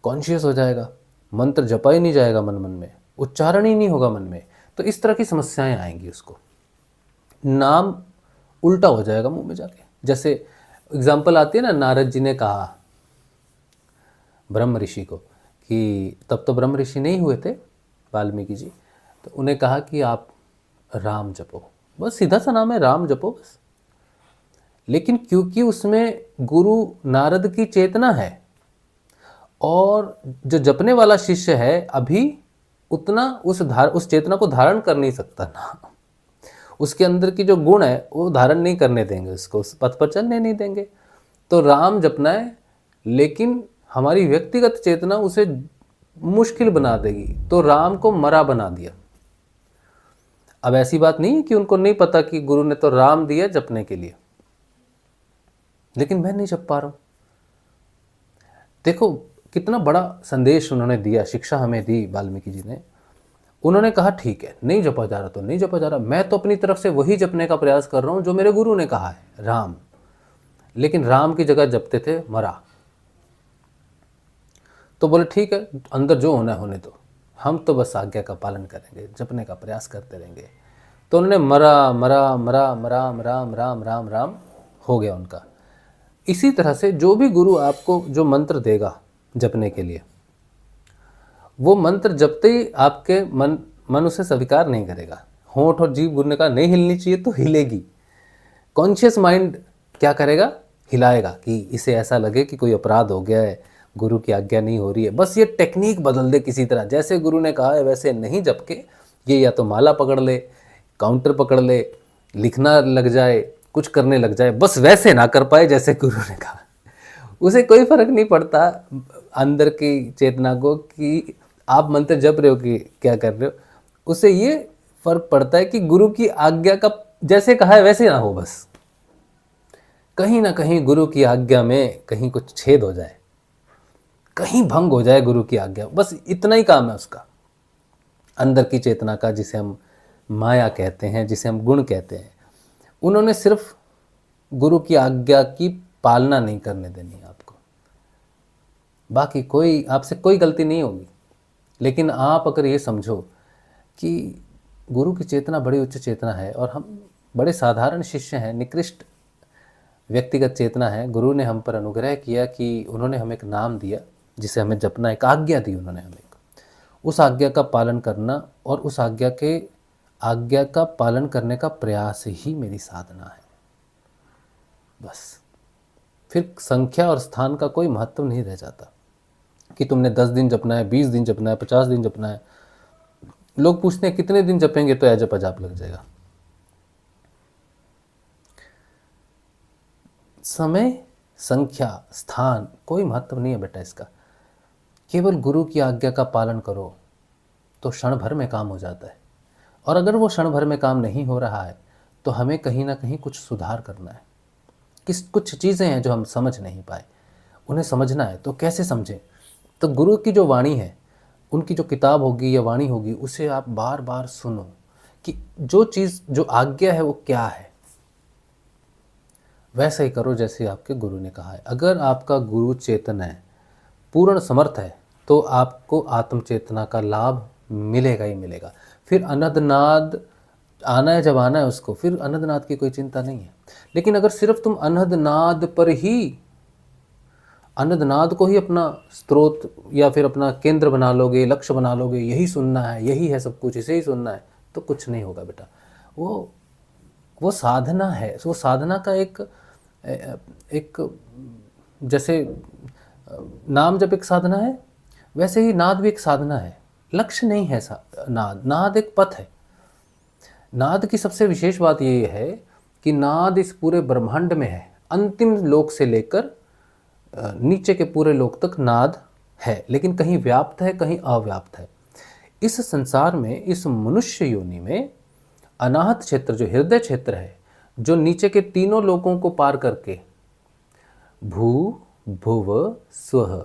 कॉन्शियस हो जाएगा, मंत्र जपा ही नहीं जाएगा मन मन में, उच्चारण ही नहीं होगा मन में। तो इस तरह की समस्याएं आएंगी उसको। नाम उल्टा हो जाएगा मुंह में जाके। जैसे एग्जाम्पल आती है ना, नारद जी ने कहा ब्रह्म ऋषि को कि तब तो ब्रह्म ऋषि नहीं हुए थे वाल्मीकि जी, तो उन्हें कहा कि आप राम जपो, बस सीधा सा नाम है राम जपो बस। लेकिन क्योंकि उसमें गुरु नारद की चेतना है और जो जपने वाला शिष्य है अभी उतना उस चेतना को धारण कर नहीं सकता ना, उसके अंदर की जो गुण है वो धारण नहीं करने देंगे, उसको उस पथ पर चलने नहीं देंगे। तो राम जपना है, लेकिन हमारी व्यक्तिगत चेतना उसे मुश्किल बना देगी, तो राम को मरा बना दिया। अब ऐसी बात नहीं है कि उनको नहीं पता कि गुरु ने तो राम दिया जपने के लिए, लेकिन मैं नहीं जप पा रहा हूं। देखो कितना बड़ा संदेश उन्होंने दिया, शिक्षा हमें दी वाल्मीकि जी ने। उन्होंने कहा ठीक है, नहीं जपा जा रहा तो नहीं जपा जा रहा, मैं तो अपनी तरफ से वही जपने का प्रयास कर रहा हूं जो मेरे गुरु ने कहा है, राम। लेकिन राम की जगह जपते थे मरा। तो बोले ठीक है, अंदर जो होना है होने दो, हम तो बस आज्ञा का पालन करेंगे, जपने का प्रयास करते रहेंगे। तो उन्होंने मरा मरा मरा मरा राम राम राम राम हो गया उनका। इसी तरह से जो भी गुरु आपको जो मंत्र देगा जपने के लिए, वो मंत्र जपते ही आपके मन उसे स्वीकार नहीं करेगा। होंठ और जीभ गुरु ने कहा नहीं हिलनी चाहिए तो हिलेगी। कॉन्शियस माइंड क्या करेगा? हिलाएगा कि इसे ऐसा लगे कि कोई अपराध हो गया है, गुरु की आज्ञा नहीं हो रही है। बस ये टेक्निक बदल दे किसी तरह, जैसे गुरु ने कहा है वैसे नहीं जप के ये या तो माला पकड़ ले, काउंटर पकड़ ले, लिखना लग जाए, कुछ करने लग जाए, बस वैसे ना कर पाए जैसे गुरु ने कहा। उसे कोई फर्क नहीं पड़ता अंदर की चेतना को कि आप मंत्र जप रहे हो कि क्या कर रहे हो। उसे ये फर्क पड़ता है कि गुरु की आज्ञा का जैसे कहा है वैसे ना हो, बस कहीं ना कहीं गुरु की आज्ञा में कहीं कुछ छेद हो जाए, कहीं भंग हो जाए गुरु की आज्ञा, बस इतना ही काम है उसका। अंदर की चेतना का, जिसे हम माया कहते हैं, जिसे हम गुण कहते हैं, उन्होंने सिर्फ गुरु की आज्ञा की पालना नहीं करने देनी है आपको। बाकी कोई आपसे कोई गलती नहीं होगी। लेकिन आप अगर ये समझो कि गुरु की चेतना बड़ी उच्च चेतना है और हम बड़े साधारण शिष्य हैं, निकृष्ट व्यक्तिगत चेतना है, गुरु ने हम पर अनुग्रह किया कि उन्होंने हमें एक नाम दिया जिसे हमें जपना, एक आज्ञा दी उन्होंने हमें, उस आज्ञा का पालन करना और उस आज्ञा का पालन करने का प्रयास ही मेरी साधना है। बस फिर संख्या और स्थान का कोई महत्व नहीं रह जाता कि तुमने 10 दिन जपना है, 20 दिन जपना है, 50 दिन जपना है। लोग पूछते हैं कितने दिन जपेंगे तो अजप अजाप लग जाएगा। समय, संख्या, स्थान कोई महत्व नहीं है बेटा इसका। केवल गुरु की आज्ञा का पालन करो तो क्षण भर में काम हो जाता है। और अगर वो क्षण भर में काम नहीं हो रहा है तो हमें कहीं ना कहीं कुछ सुधार करना है। कुछ चीज़ें हैं जो हम समझ नहीं पाए, उन्हें समझना है। तो कैसे समझें? तो गुरु की जो वाणी है, उनकी जो किताब होगी या वाणी होगी, उसे आप बार बार सुनो कि जो चीज़, जो आज्ञा है वो क्या है। वैसा ही करो जैसे आपके गुरु ने कहा है। अगर आपका गुरु चेतन है, पूर्ण समर्थ है, तो आपको आत्म चेतना का लाभ मिलेगा ही मिलेगा। फिर अनहदनाद आना है, जब आना है उसको, फिर अनहदनाद की कोई चिंता नहीं है। लेकिन अगर सिर्फ तुम अनहदनाद पर ही, अनहदनाद को ही अपना स्रोत या फिर अपना केंद्र बना लोगे, लक्ष्य बना लोगे, यही सुनना है, यही है सब कुछ, इसे ही सुनना है, तो कुछ नहीं होगा बेटा। वो साधना है। वो साधना का एक जैसे नाम जब एक साधना है, वैसे ही नाद भी एक साधना है। लक्ष्य नहीं है नाद एक पथ है। नाद की सबसे विशेष बात ये है कि नाद इस पूरे ब्रह्मांड में है। अंतिम लोक से लेकर नीचे के पूरे लोक तक नाद है, लेकिन कहीं व्याप्त है, कहीं अव्याप्त है। इस संसार में, इस मनुष्य योनि में अनाहत क्षेत्र, जो हृदय क्षेत्र है, जो नीचे के तीनों लोकों को पार करके भू भुव स्वः,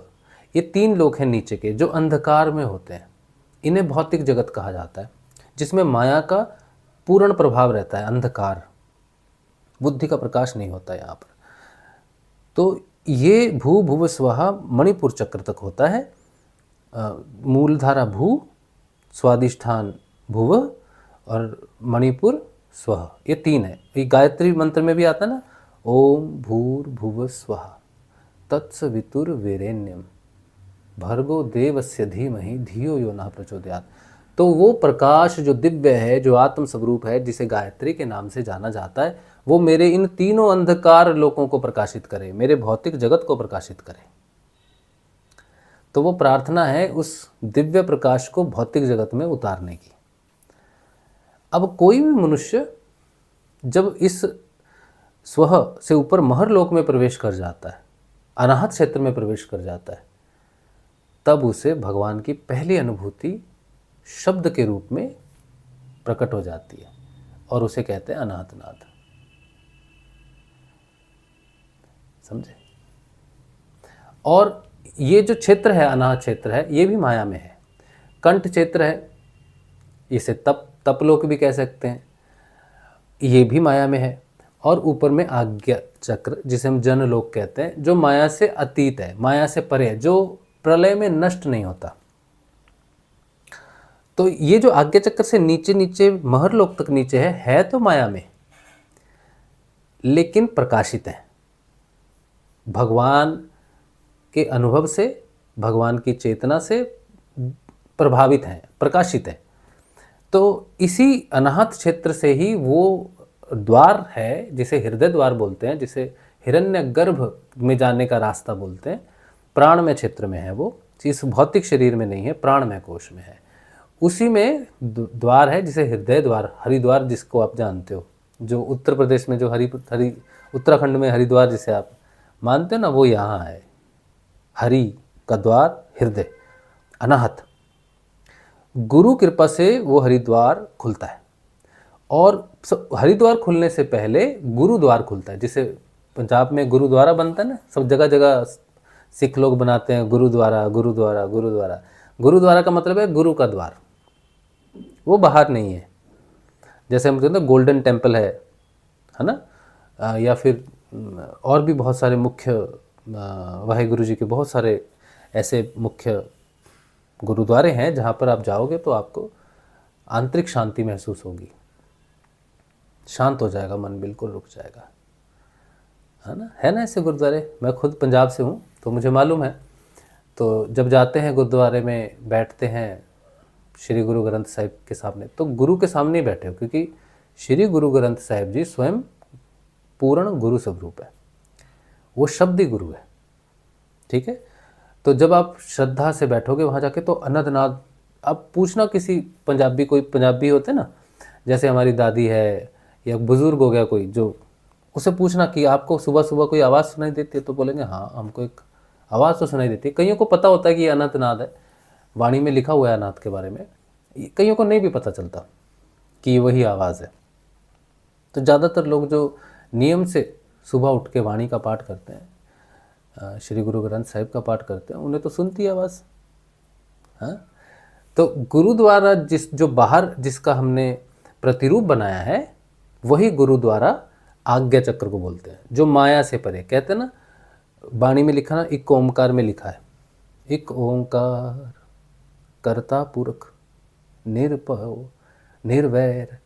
ये 3 लोक हैं नीचे के, जो अंधकार में होते हैं। इन्हें भौतिक जगत कहा जाता है, जिसमें माया का पूर्ण प्रभाव रहता है, अंधकार, बुद्धि का प्रकाश नहीं होता यहाँ पर। तो ये भू भुव स्वः मणिपुर चक्र तक होता है। मूलधारा भू, स्वादिष्ठान भुव और मणिपुर स्वः, ये 3 है। ये गायत्री मंत्र में भी आता है ना, ओम भूर्भुव स्वः तत्सवितुर्वरेण्यम भर्गो देवस्य धीमहि धियो यो नः प्रचोदयात्। तो वो प्रकाश जो दिव्य है, जो आत्म स्वरूप है, जिसे गायत्री के नाम से जाना जाता है, वो मेरे इन तीनों अंधकार लोकों को प्रकाशित करे, मेरे भौतिक जगत को प्रकाशित करे। तो वो प्रार्थना है उस दिव्य प्रकाश को भौतिक जगत में उतारने की। अब कोई भी मनुष्य जब इस स्वह से ऊपर महर लोक में प्रवेश कर जाता है, अनाहत क्षेत्र में प्रवेश कर जाता है, तब उसे भगवान की पहली अनुभूति शब्द के रूप में प्रकट हो जाती है और उसे कहते हैं अनाहतनाद। समझे? और ये जो क्षेत्र है, अनाहत क्षेत्र है, ये भी माया में है। कंठ क्षेत्र है, इसे तपलोक भी कह सकते हैं, ये भी माया में है। और ऊपर में आज्ञा चक्र, जिसे हम जनलोक कहते हैं, जो माया से अतीत है, माया से परे है, जो प्रलय में नष्ट नहीं होता। तो ये जो आज्ञा चक्र से नीचे नीचे महरलोक तक नीचे है तो माया में, लेकिन प्रकाशित है, भगवान के अनुभव से, भगवान की चेतना से प्रभावित हैं, प्रकाशित है। तो इसी अनाहत क्षेत्र से ही वो द्वार है जिसे हृदय द्वार बोलते हैं, जिसे हिरण्यगर्भ में जाने का रास्ता बोलते हैं, प्राणमय क्षेत्र में है वो, इस भौतिक शरीर में नहीं है, प्राणमय कोश में है। उसी में द्वार है जिसे हृदय द्वार, हरिद्वार जिसको आप जानते हो, जो उत्तर प्रदेश में जो उत्तराखंड में हरिद्वार जिसे आप मानते हो ना, वो यहाँ है। हरि का द्वार हृदय, अनाहत। गुरु कृपा से वो हरिद्वार खुलता है, और हरिद्वार खुलने से पहले गुरुद्वार खुलता है। जिसे पंजाब में गुरुद्वारा बनता है ना, सब जगह जगह सिख लोग बनाते हैं गुरुद्वारा गुरुद्वारा गुरुद्वारा। गुरुद्वारा का मतलब है गुरु का द्वार, वो बाहर नहीं है। जैसे हम कहते हैं गोल्डन टेम्पल है ना, या फिर और भी बहुत सारे मुख्य वाहेगुरु जी के बहुत सारे ऐसे मुख्य गुरुद्वारे हैं जहाँ पर आप जाओगे तो आपको आंतरिक शांति महसूस होगी, शांत हो जाएगा मन, बिल्कुल रुक जाएगा, है ना ऐसे गुरुद्वारे। मैं खुद पंजाब से हूँ तो मुझे मालूम है। तो जब जाते हैं गुरुद्वारे में, बैठते हैं श्री गुरु ग्रंथ साहिब के सामने, तो गुरु के सामने ही बैठे हो, क्योंकि श्री गुरु ग्रंथ साहिब जी स्वयं पूर्ण गुरु स्वरूप है, वो शब्द ही गुरु है। ठीक है, तो जब आप श्रद्धा से बैठोगे वहाँ जाके, तो अनंतनाद, अब पूछना किसी पंजाबी, कोई पंजाबी होते ना, जैसे हमारी दादी है या बुजुर्ग हो गया कोई, जो उसे पूछना कि आपको सुबह सुबह कोई आवाज़ सुनाई देती है, तो बोलेंगे हाँ हमको एक आवाज़ तो सुनाई देती है। कईयों को पता होता है कि ये अनंतनाद है, वाणी में लिखा हुआ है अनाथ के बारे में, कईयों को नहीं भी पता चलता कि ये वही आवाज़ है। तो ज़्यादातर लोग जो नियम से सुबह उठ के वाणी का पाठ करते हैं, श्री गुरु ग्रंथ साहिब का पाठ करते हैं, उन्हें तो सुनती है आवाज़। हाँ, तो गुरुद्वारा जो बाहर जिसका हमने प्रतिरूप बनाया है, वही गुरुद्वारा आज्ञा चक्र को बोलते हैं, जो माया से परे। कहते हैं ना, वाणी में लिखा ना, एक ओंकार में लिखा है, एक ओंकार कर्ता पुरख निरभव निर्वैर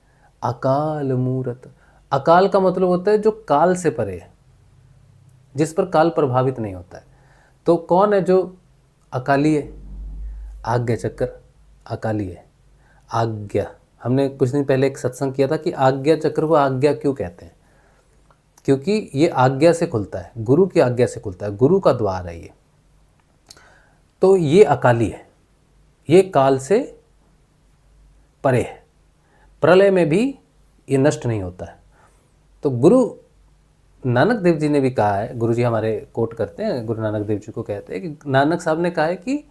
अकाल मूरत। अकाल का मतलब होता है जो काल से परे है, जिस पर काल प्रभावित नहीं होता है। तो कौन है जो अकाली है? आज्ञा चक्र अकाली है। आज्ञा, हमने कुछ दिन पहले एक सत्संग किया था कि आज्ञा चक्र को आज्ञा क्यों कहते हैं, क्योंकि ये आज्ञा से खुलता है, गुरु की आज्ञा से खुलता है, गुरु का द्वार है ये। तो ये अकाली है, ये काल से परे है, प्रलय में भी ये नष्ट नहीं होता है। तो गुरु नानक देव जी ने भी कहा है, गुरु जी हमारे कोट करते हैं, गुरु नानक देव जी को कहते हैं कि नानक साहब ने कहा है कि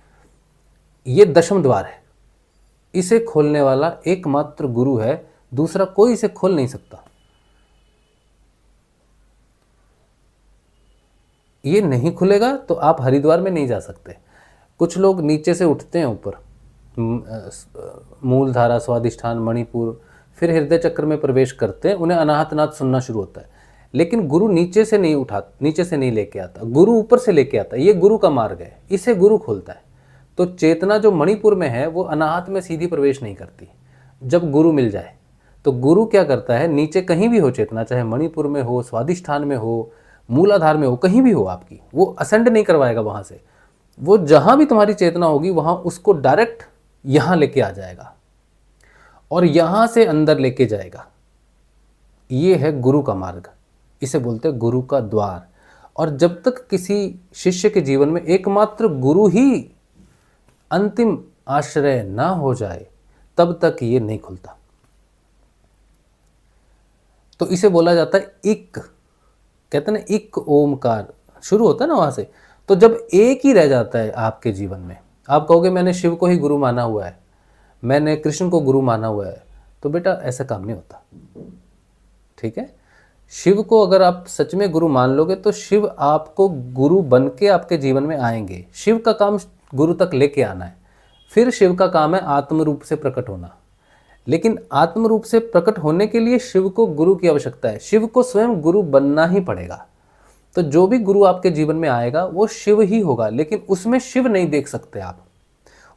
ये दशम द्वार है, इसे खोलने वाला एकमात्र गुरु है, दूसरा कोई इसे खोल नहीं सकता। ये नहीं खुलेगा तो आप हरिद्वार में नहीं जा सकते। कुछ लोग नीचे से उठते हैं ऊपर, मूलधारा, स्वादिष्ठान, मणिपुर, फिर हृदय चक्र में प्रवेश करते हैं, उन्हें अनाहतनाद सुनना शुरू होता है। लेकिन गुरु नीचे से नहीं लेके आता, गुरु ऊपर से लेके आता है। ये गुरु का मार्ग है, इसे गुरु खोलता है। तो चेतना जो मणिपुर में है वो अनाहत में सीधी प्रवेश नहीं करती। जब गुरु मिल जाए तो गुरु क्या करता है, नीचे कहीं भी हो चेतना, चाहे मणिपुर में हो, स्वादिष्ठान में हो, मूलाधार में हो, कहीं भी हो आपकी, वो असेंड नहीं करवाएगा वहाँ से। वो जहाँ भी तुम्हारी चेतना होगी वहाँ उसको डायरेक्ट यहाँ लेके आ जाएगा और यहाँ से अंदर लेके जाएगा। ये है गुरु का मार्ग, इसे बोलते हैं गुरु का द्वार। और जब तक किसी शिष्य के जीवन में एकमात्र गुरु ही अंतिम आश्रय ना हो जाए तब तक ये नहीं खुलता। तो इसे बोला जाता है इक, कहते हैं ना, इक ओमकार शुरू होता है ना वहाँ से। तो जब एक ही रह जाता है आपके जीवन में, आप कहोगे मैंने शिव को ही गुरु माना हुआ है, मैंने कृष्ण को गुरु माना हुआ है, तो बेटा ऐसा काम नहीं होता। ठीक है, शिव को अगर आप सच में गुरु मान लोगे तो शिव आपको गुरु बन के आपके जीवन में आएंगे। शिव का काम गुरु तक लेके आना है, फिर शिव का काम है आत्म रूप से प्रकट होना। लेकिन आत्म रूप से प्रकट होने के लिए शिव को गुरु की आवश्यकता है, शिव को स्वयं गुरु बनना ही पड़ेगा। तो जो भी गुरु आपके जीवन में आएगा वो शिव ही होगा, लेकिन उसमें शिव नहीं देख सकते आप,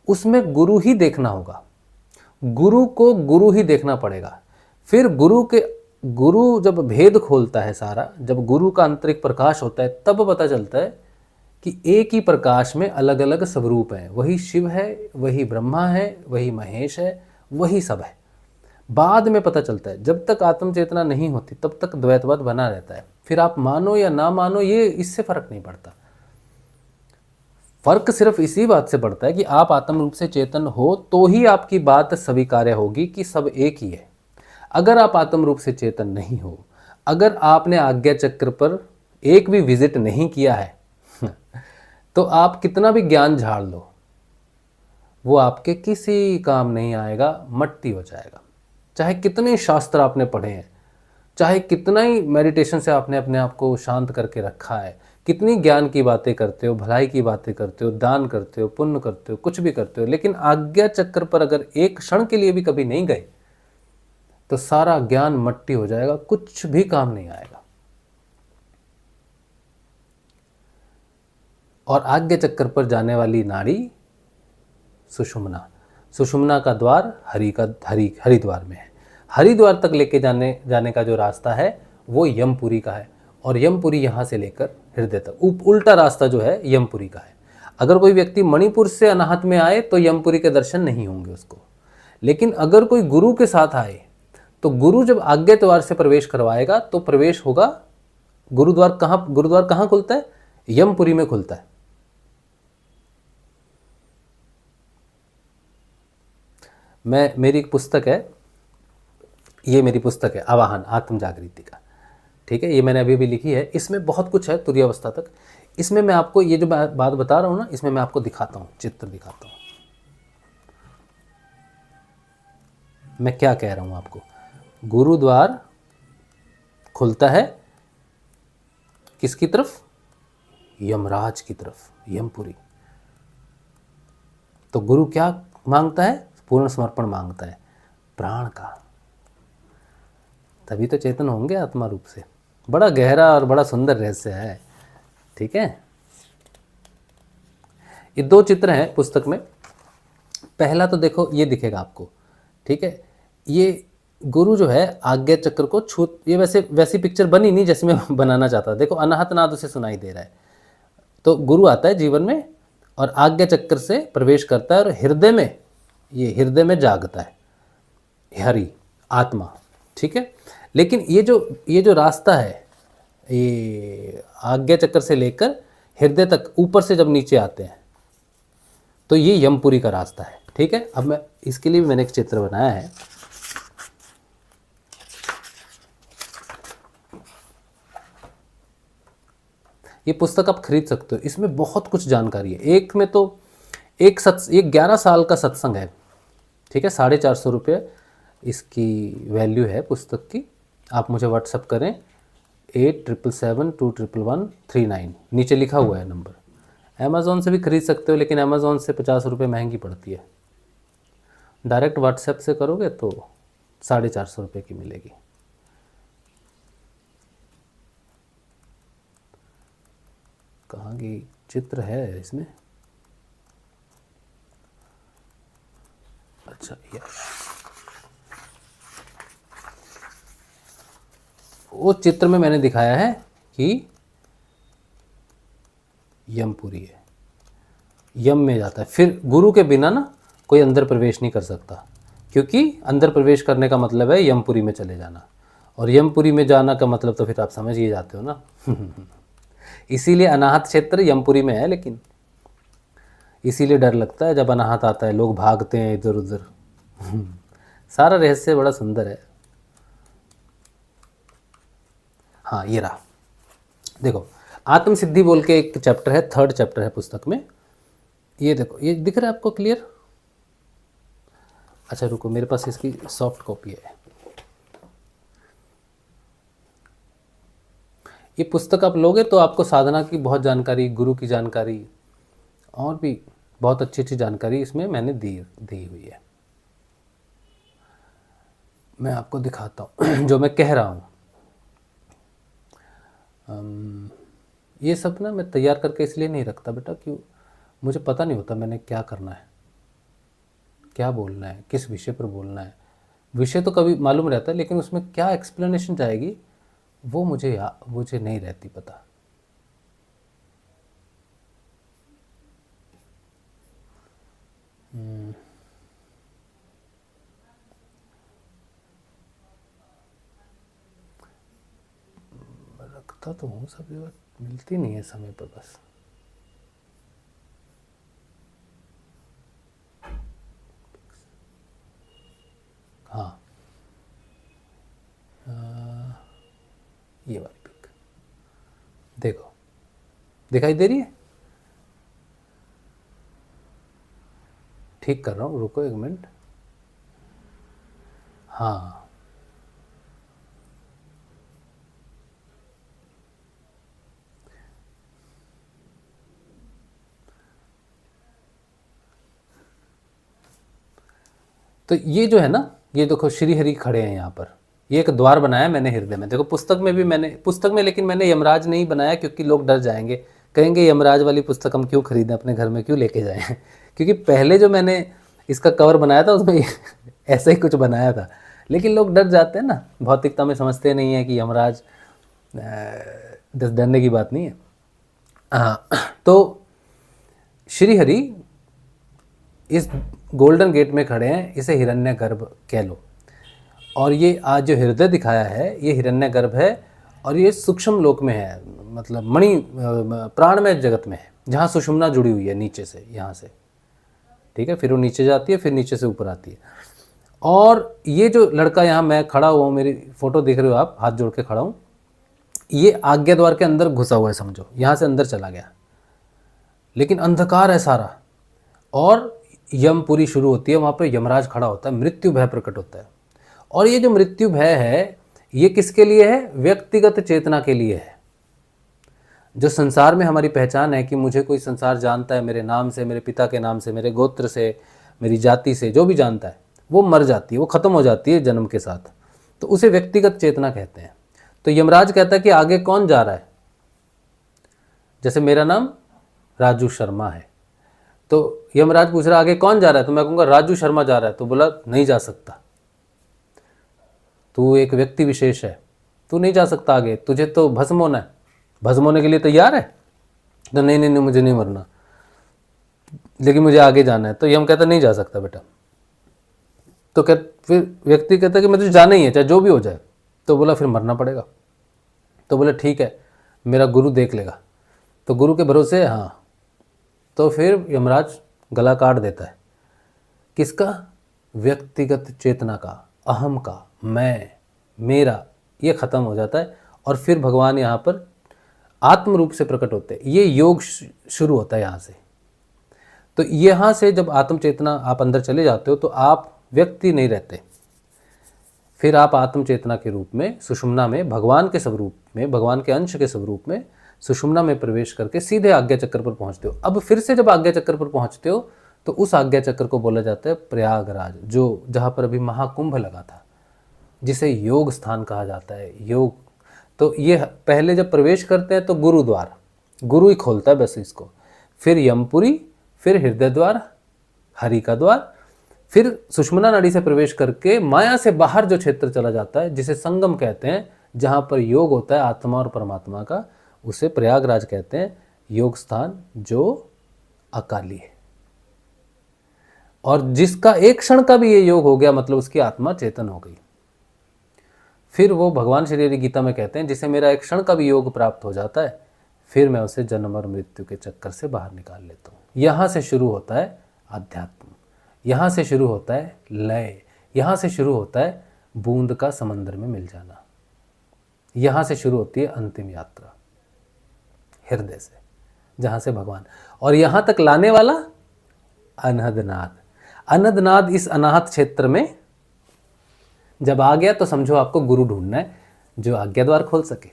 उसमें गुरु ही देखना होगा। गुरु को गुरु ही देखना पड़ेगा। फिर गुरु जब भेद खोलता है सारा, जब गुरु का आंतरिक प्रकाश होता है, तब पता चलता है कि एक ही प्रकाश में अलग अलग स्वरूप हैं। वही शिव है, वही ब्रह्मा है, वही महेश है, वही सब है। बाद में पता चलता है, जब तक आत्म चेतना नहीं होती तब तक द्वैतवाद बना रहता है। फिर आप मानो या ना मानो, ये इससे फर्क नहीं पड़ता। फर्क सिर्फ इसी बात से पड़ता है कि आप आत्म रूप से चेतन हो तो ही आपकी बात स्वीकार्य होगी कि सब एक ही है। अगर आप आत्म रूप से चेतन नहीं हो, अगर आपने आज्ञा चक्र पर एक भी विजिट नहीं किया है तो आप कितना भी ज्ञान झाड़ लो, वो आपके किसी काम नहीं आएगा, मट्टी हो जाएगा। चाहे कितने शास्त्र आपने पढ़े हैं, चाहे कितना ही मेडिटेशन से आपने अपने आप को शांत करके रखा है, कितनी ज्ञान की बातें करते हो, भलाई की बातें करते हो, दान करते हो, पुण्य करते हो, कुछ भी करते हो, लेकिन आज्ञा चक्र पर अगर एक क्षण के लिए भी कभी नहीं गए तो सारा ज्ञान मट्टी हो जाएगा, कुछ भी काम नहीं आएगा। और आज्ञा चक्र पर जाने वाली नाड़ी सुषुम्ना, सुषुम्ना का द्वार हरिद्वार में है। हरिद्वार तक लेके जाने का जो रास्ता है वो यमपुरी का है, और यमपुरी यहाँ से लेकर हृदय तक उल्टा रास्ता जो है यमपुरी का है। अगर कोई व्यक्ति मणिपुर से अनाहत में आए तो यमपुरी के दर्शन नहीं होंगे उसको, लेकिन अगर कोई गुरु के साथ आए तो गुरु जब आज्ञा द्वार से प्रवेश करवाएगा तो प्रवेश होगा। गुरुद्वार कहाँ खुलता है? यमपुरी में खुलता है। मेरी एक पुस्तक है, ये मेरी पुस्तक है आवाहन आत्म जागृति का, ठीक है, ये मैंने अभी भी लिखी है। इसमें बहुत कुछ है तुरीय अवस्था तक। इसमें मैं आपको ये जो बात बता रहा हूँ ना, इसमें मैं आपको दिखाता हूँ, चित्र दिखाता हूँ, मैं क्या कह रहा हूँ आपको। गुरुद्वार खुलता है किसकी तरफ? यमराज की तरफ, यमपुरी। तो गुरु क्या मांगता है? पूर्ण समर्पण मांगता है, प्राण का। तभी तो चेतन होंगे आत्मा रूप से। बड़ा गहरा और बड़ा सुंदर रहस्य है, ठीक है। ये दो चित्र हैं पुस्तक में। पहला तो देखो, ये दिखेगा आपको, ठीक है। ये गुरु जो है आज्ञा चक्र को ये वैसी पिक्चर बनी नहीं जैसे मैं बनाना चाहता था। देखो अनाहत नाद उसे सुनाई दे रहा है। तो गुरु आता है जीवन में और आज्ञा चक्र से प्रवेश करता है और हृदय में जागता है हरि आत्मा, ठीक है। लेकिन ये जो रास्ता है, ये आज्ञा चक्र से लेकर हृदय तक ऊपर से जब नीचे आते हैं तो ये यमपुरी का रास्ता है, ठीक है। अब मैं इसके लिए भी मैंने एक चित्र बनाया है। ये पुस्तक आप खरीद सकते हो, इसमें बहुत कुछ जानकारी है। एक में तो एक 11 साल का सत्संग है, ठीक है। 450 रुपये इसकी वैल्यू है पुस्तक की। आप मुझे व्हाट्सअप करें 8777211139, नीचे लिखा हुआ है नंबर। अमेज़ॉन से भी खरीद सकते हो, लेकिन अमेज़ॉन से 50 रुपये महंगी पड़ती है। डायरेक्ट व्हाट्सएप से करोगे तो 450 रुपये की मिलेगी। कहाँ की चित्र है इसमें? अच्छा, ये वो चित्र में मैंने दिखाया है कि यमपुरी है, यम में जाता है। फिर गुरु के बिना ना कोई अंदर प्रवेश नहीं कर सकता, क्योंकि अंदर प्रवेश करने का मतलब है यमपुरी में चले जाना, और यमपुरी में जाना का मतलब तो फिर आप समझ ही जाते हो ना। इसीलिए अनाहत क्षेत्र यमपुरी में है, लेकिन इसीलिए डर लगता है जब अनाहत आता है, लोग भागते हैं इधर उधर। सारा रहस्य बड़ा सुंदर है। हाँ, ये रहा, देखो आत्म सिद्धि बोल के एक चैप्टर है, 3rd चैप्टर है पुस्तक में। ये देखो, ये दिख रहा है आपको क्लियर? अच्छा रुको, मेरे पास इसकी सॉफ्ट कॉपी है। ये पुस्तक आप लोगे तो आपको साधना की बहुत जानकारी, गुरु की जानकारी, और भी बहुत अच्छी अच्छी जानकारी इसमें मैंने दी हुई है। मैं आपको दिखाता हूँ जो मैं कह रहा हूँ। ये सब ना मैं तैयार करके इसलिए नहीं रखता बेटा कि मुझे पता नहीं होता मैंने क्या करना है, क्या बोलना है, किस विषय पर बोलना है। विषय तो कभी मालूम रहता है, लेकिन उसमें क्या एक्सप्लेनेशन जाएगी वो मुझे नहीं रहती पता। रखता तो हूँ सब जगह, मिलती नहीं है समय पर बस। हाँ, ये वाली पिक देखो, दिखाई दे रही है? ठीक कर रहा हूँ, रुको 1 मिनट। हाँ, तो ये जो है ना, ये देखो श्री हरि खड़े हैं यहाँ पर। ये एक द्वार बनाया मैंने हृदय में। देखो पुस्तक में भी मैंने, पुस्तक में लेकिन मैंने यमराज नहीं बनाया, क्योंकि लोग डर जाएंगे, कहेंगे यमराज वाली पुस्तक हम क्यों खरीदें, अपने घर में क्यों लेके जाएं। क्योंकि पहले जो मैंने इसका कवर बनाया था उसमें ऐसा ही कुछ बनाया था, लेकिन लोग डर जाते हैं ना, भौतिकता में समझते नहीं है कि यमराज, डरने की बात नहीं है। हाँ, तो श्री हरि इस गोल्डन गेट में खड़े हैं, इसे हिरण्यगर्भ कह लो। और ये आज जो हृदय दिखाया है ये हिरण्यगर्भ है, और ये सूक्ष्म लोक में है, मतलब मणि प्राणमय जगत में है, जहाँ सुषुम्ना जुड़ी हुई है नीचे से, यहाँ से, ठीक है। फिर वो नीचे जाती है, फिर नीचे से ऊपर आती है। और ये जो लड़का यहाँ मैं खड़ा हुआ हूँ, मेरी फोटो देख रहे हो आप, हाथ जोड़ के खड़ा हूँ, ये आज्ञा द्वार के अंदर घुसा हुआ है, समझो यहाँ से अंदर चला गया, लेकिन अंधकार है सारा। और यमपुरी शुरू होती है, वहाँ पर यमराज खड़ा होता है, मृत्यु भय प्रकट होता है। और ये जो मृत्यु भय है ये किसके लिए है? व्यक्तिगत चेतना के लिए है। जो संसार में हमारी पहचान है कि मुझे कोई संसार जानता है मेरे नाम से, मेरे पिता के नाम से, मेरे गोत्र से, मेरी जाति से, जो भी जानता है वो मर जाती है, वो ख़त्म हो जाती है जन्म के साथ, तो उसे व्यक्तिगत चेतना कहते हैं। तो यमराज कहता है कि आगे कौन जा रहा है, जैसे मेरा नाम राजू शर्मा है, तो यमराज पूछ रहा है आगे कौन जा रहा है, तो मैं कहूँगा राजू शर्मा जा रहा है, तो बोला नहीं जा सकता, तू एक व्यक्ति विशेष है, तू नहीं जा सकता आगे, तुझे तो भस्म होना है। भस्म होने के लिए तैयार है? तो नहीं नहीं नहीं, मुझे नहीं मरना, लेकिन मुझे आगे जाना है। तो यम कहता नहीं जा सकता बेटा। तो फिर व्यक्ति कहता कि मुझे जाना ही है, चाहे जो भी हो जाए। तो बोला फिर मरना पड़ेगा। तो बोला ठीक है, मेरा गुरु देख लेगा। तो गुरु के भरोसे, हाँ। तो फिर यमराज गला काट देता है, किसका? व्यक्तिगत चेतना का, अहम का, मैं, मेरा, ये खत्म हो जाता है। और फिर भगवान यहाँ पर आत्म रूप से प्रकट होते हैं। ये योग शुरू होता है यहाँ से। तो यहाँ से जब आत्म चेतना आप अंदर चले जाते हो तो आप व्यक्ति नहीं रहते, फिर आप आत्म चेतना के रूप में सुषुम्ना में भगवान के स्वरूप में, भगवान के अंश के स्वरूप में सुषुम्ना में प्रवेश करके सीधे आज्ञा चक्र पर पहुँचते हो। अब फिर से जब आज्ञा चक्र पर पहुँचते हो तो उस आज्ञा चक्र को बोला जाता है प्रयागराज, जो जहाँ पर अभी महाकुंभ लगा था, जिसे योग स्थान कहा जाता है। योग, तो ये पहले जब प्रवेश करते हैं तो गुरुद्वार, गुरु ही खोलता है बस इसको, फिर यमपुरी, फिर हृदय द्वार, हरि का द्वार, फिर सुषुम्ना नाड़ी से प्रवेश करके माया से बाहर जो क्षेत्र चला जाता है, जिसे संगम कहते हैं, जहाँ पर योग होता है आत्मा और परमात्मा का, उसे प्रयागराज कहते हैं, योग स्थान जो अकाली है। और जिसका एक क्षण का भी ये योग हो गया मतलब उसकी आत्मा चेतन हो गई। फिर वो भगवान श्री हरि गीता में कहते हैं जिसे मेरा एक क्षण का भी योग प्राप्त हो जाता है, फिर मैं उसे जन्म और मृत्यु के चक्कर से बाहर निकाल लेता हूँ। यहाँ से शुरू होता है अध्यात्म, यहाँ से शुरू होता है लय, यहाँ से शुरू होता है बूंद का समंदर में मिल जाना, यहाँ से शुरू होती है अंतिम यात्रा हृदय से, जहाँ से भगवान, और यहाँ तक लाने वाला अनहदनाद। अनहदनाद इस अनाहत क्षेत्र में जब आ गया तो समझो आपको गुरु ढूंढना है जो आज्ञा द्वार खोल सके।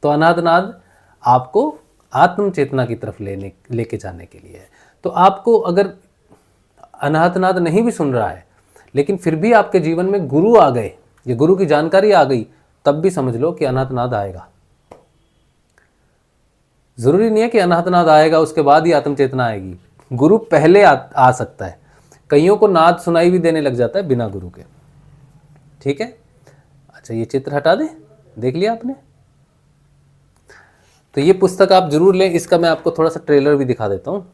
तो अनाहदनाद आपको आत्म चेतना की तरफ लेके जाने के लिए है। तो आपको अगर अनाहतनाद नहीं भी सुन रहा है लेकिन फिर भी आपके जीवन में गुरु आ गए, ये गुरु की जानकारी आ गई, तब भी समझ लो कि अनाहतनाद आएगा। ज़रूरी नहीं है कि अनाहतनाद आएगा उसके बाद ही आत्म चेतना आएगी, गुरु पहले आ सकता है। कईयों को नाद सुनाई भी देने लग जाता है बिना गुरु के। ठीक है, अच्छा ये चित्र हटा दें, देख लिया आपने। तो ये पुस्तक आप जरूर लें, इसका मैं आपको थोड़ा सा ट्रेलर भी दिखा देता हूँ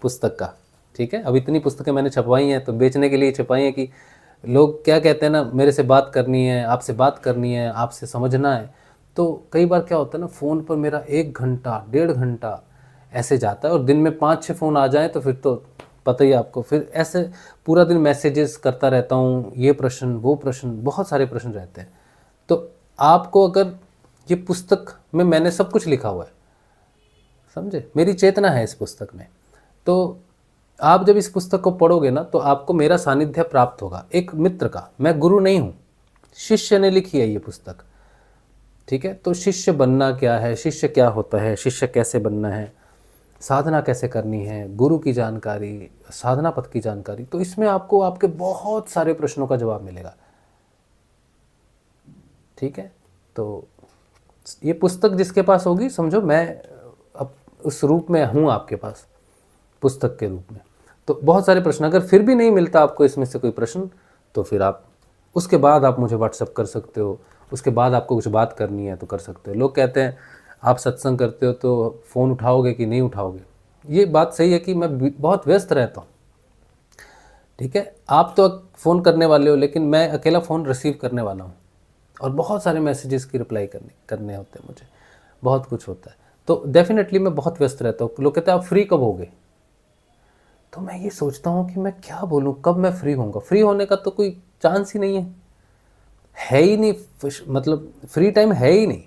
पुस्तक का। ठीक है, अब इतनी पुस्तकें मैंने छपवाई हैं तो बेचने के लिए छपवाई हैं कि लोग क्या कहते हैं ना, मेरे से बात करनी है, आपसे बात करनी है, आपसे समझना है। तो कई बार क्या होता है ना, फ़ोन पर मेरा 1 घंटा 1.5 घंटा ऐसे जाता है, और दिन में 5-6 फ़ोन आ जाएं तो फिर तो पता ही आपको, फिर ऐसे पूरा दिन मैसेजेस करता रहता हूँ, ये प्रश्न वो प्रश्न, बहुत सारे प्रश्न रहते हैं। तो आपको अगर ये पुस्तक में मैंने सब कुछ लिखा हुआ है, समझे, मेरी चेतना है इस पुस्तक में। तो आप जब इस पुस्तक को पढ़ोगे ना तो आपको मेरा सानिध्य प्राप्त होगा, एक मित्र का। मैं गुरु नहीं हूँ, शिष्य ने लिखी है ये पुस्तक। ठीक है, तो शिष्य बनना क्या है, शिष्य क्या होता है, शिष्य कैसे बनना है, साधना कैसे करनी है, गुरु की जानकारी, साधना पथ की जानकारी, तो इसमें आपको आपके बहुत सारे प्रश्नों का जवाब मिलेगा। ठीक है, तो ये पुस्तक जिसके पास होगी, समझो मैं अब उस रूप में हूँ आपके पास, पुस्तक के रूप में। तो बहुत सारे प्रश्न, अगर फिर भी नहीं मिलता आपको इसमें से कोई प्रश्न, तो फिर आप उसके बाद आप मुझे व्हाट्सअप कर सकते हो, उसके बाद आपको कुछ बात करनी है तो कर सकते हो। लोग कहते हैं आप सत्संग करते हो तो फ़ोन उठाओगे कि नहीं उठाओगे। ये बात सही है कि मैं बहुत व्यस्त रहता हूँ। ठीक है, आप तो फ़ोन करने वाले हो, लेकिन मैं अकेला फ़ोन रिसीव करने वाला हूँ, और बहुत सारे मैसेजेस की रिप्लाई करने होते हैं मुझे, बहुत कुछ होता है। तो डेफिनेटली मैं बहुत व्यस्त रहता हूँ। लोग कहते हैं आप फ्री कब होगे, तो मैं ये सोचता हूँ कि मैं क्या बोलूँ, कब मैं फ्री होऊंगा। फ्री होने का तो कोई चांस ही नहीं है ही नहीं, मतलब फ्री टाइम है ही नहीं।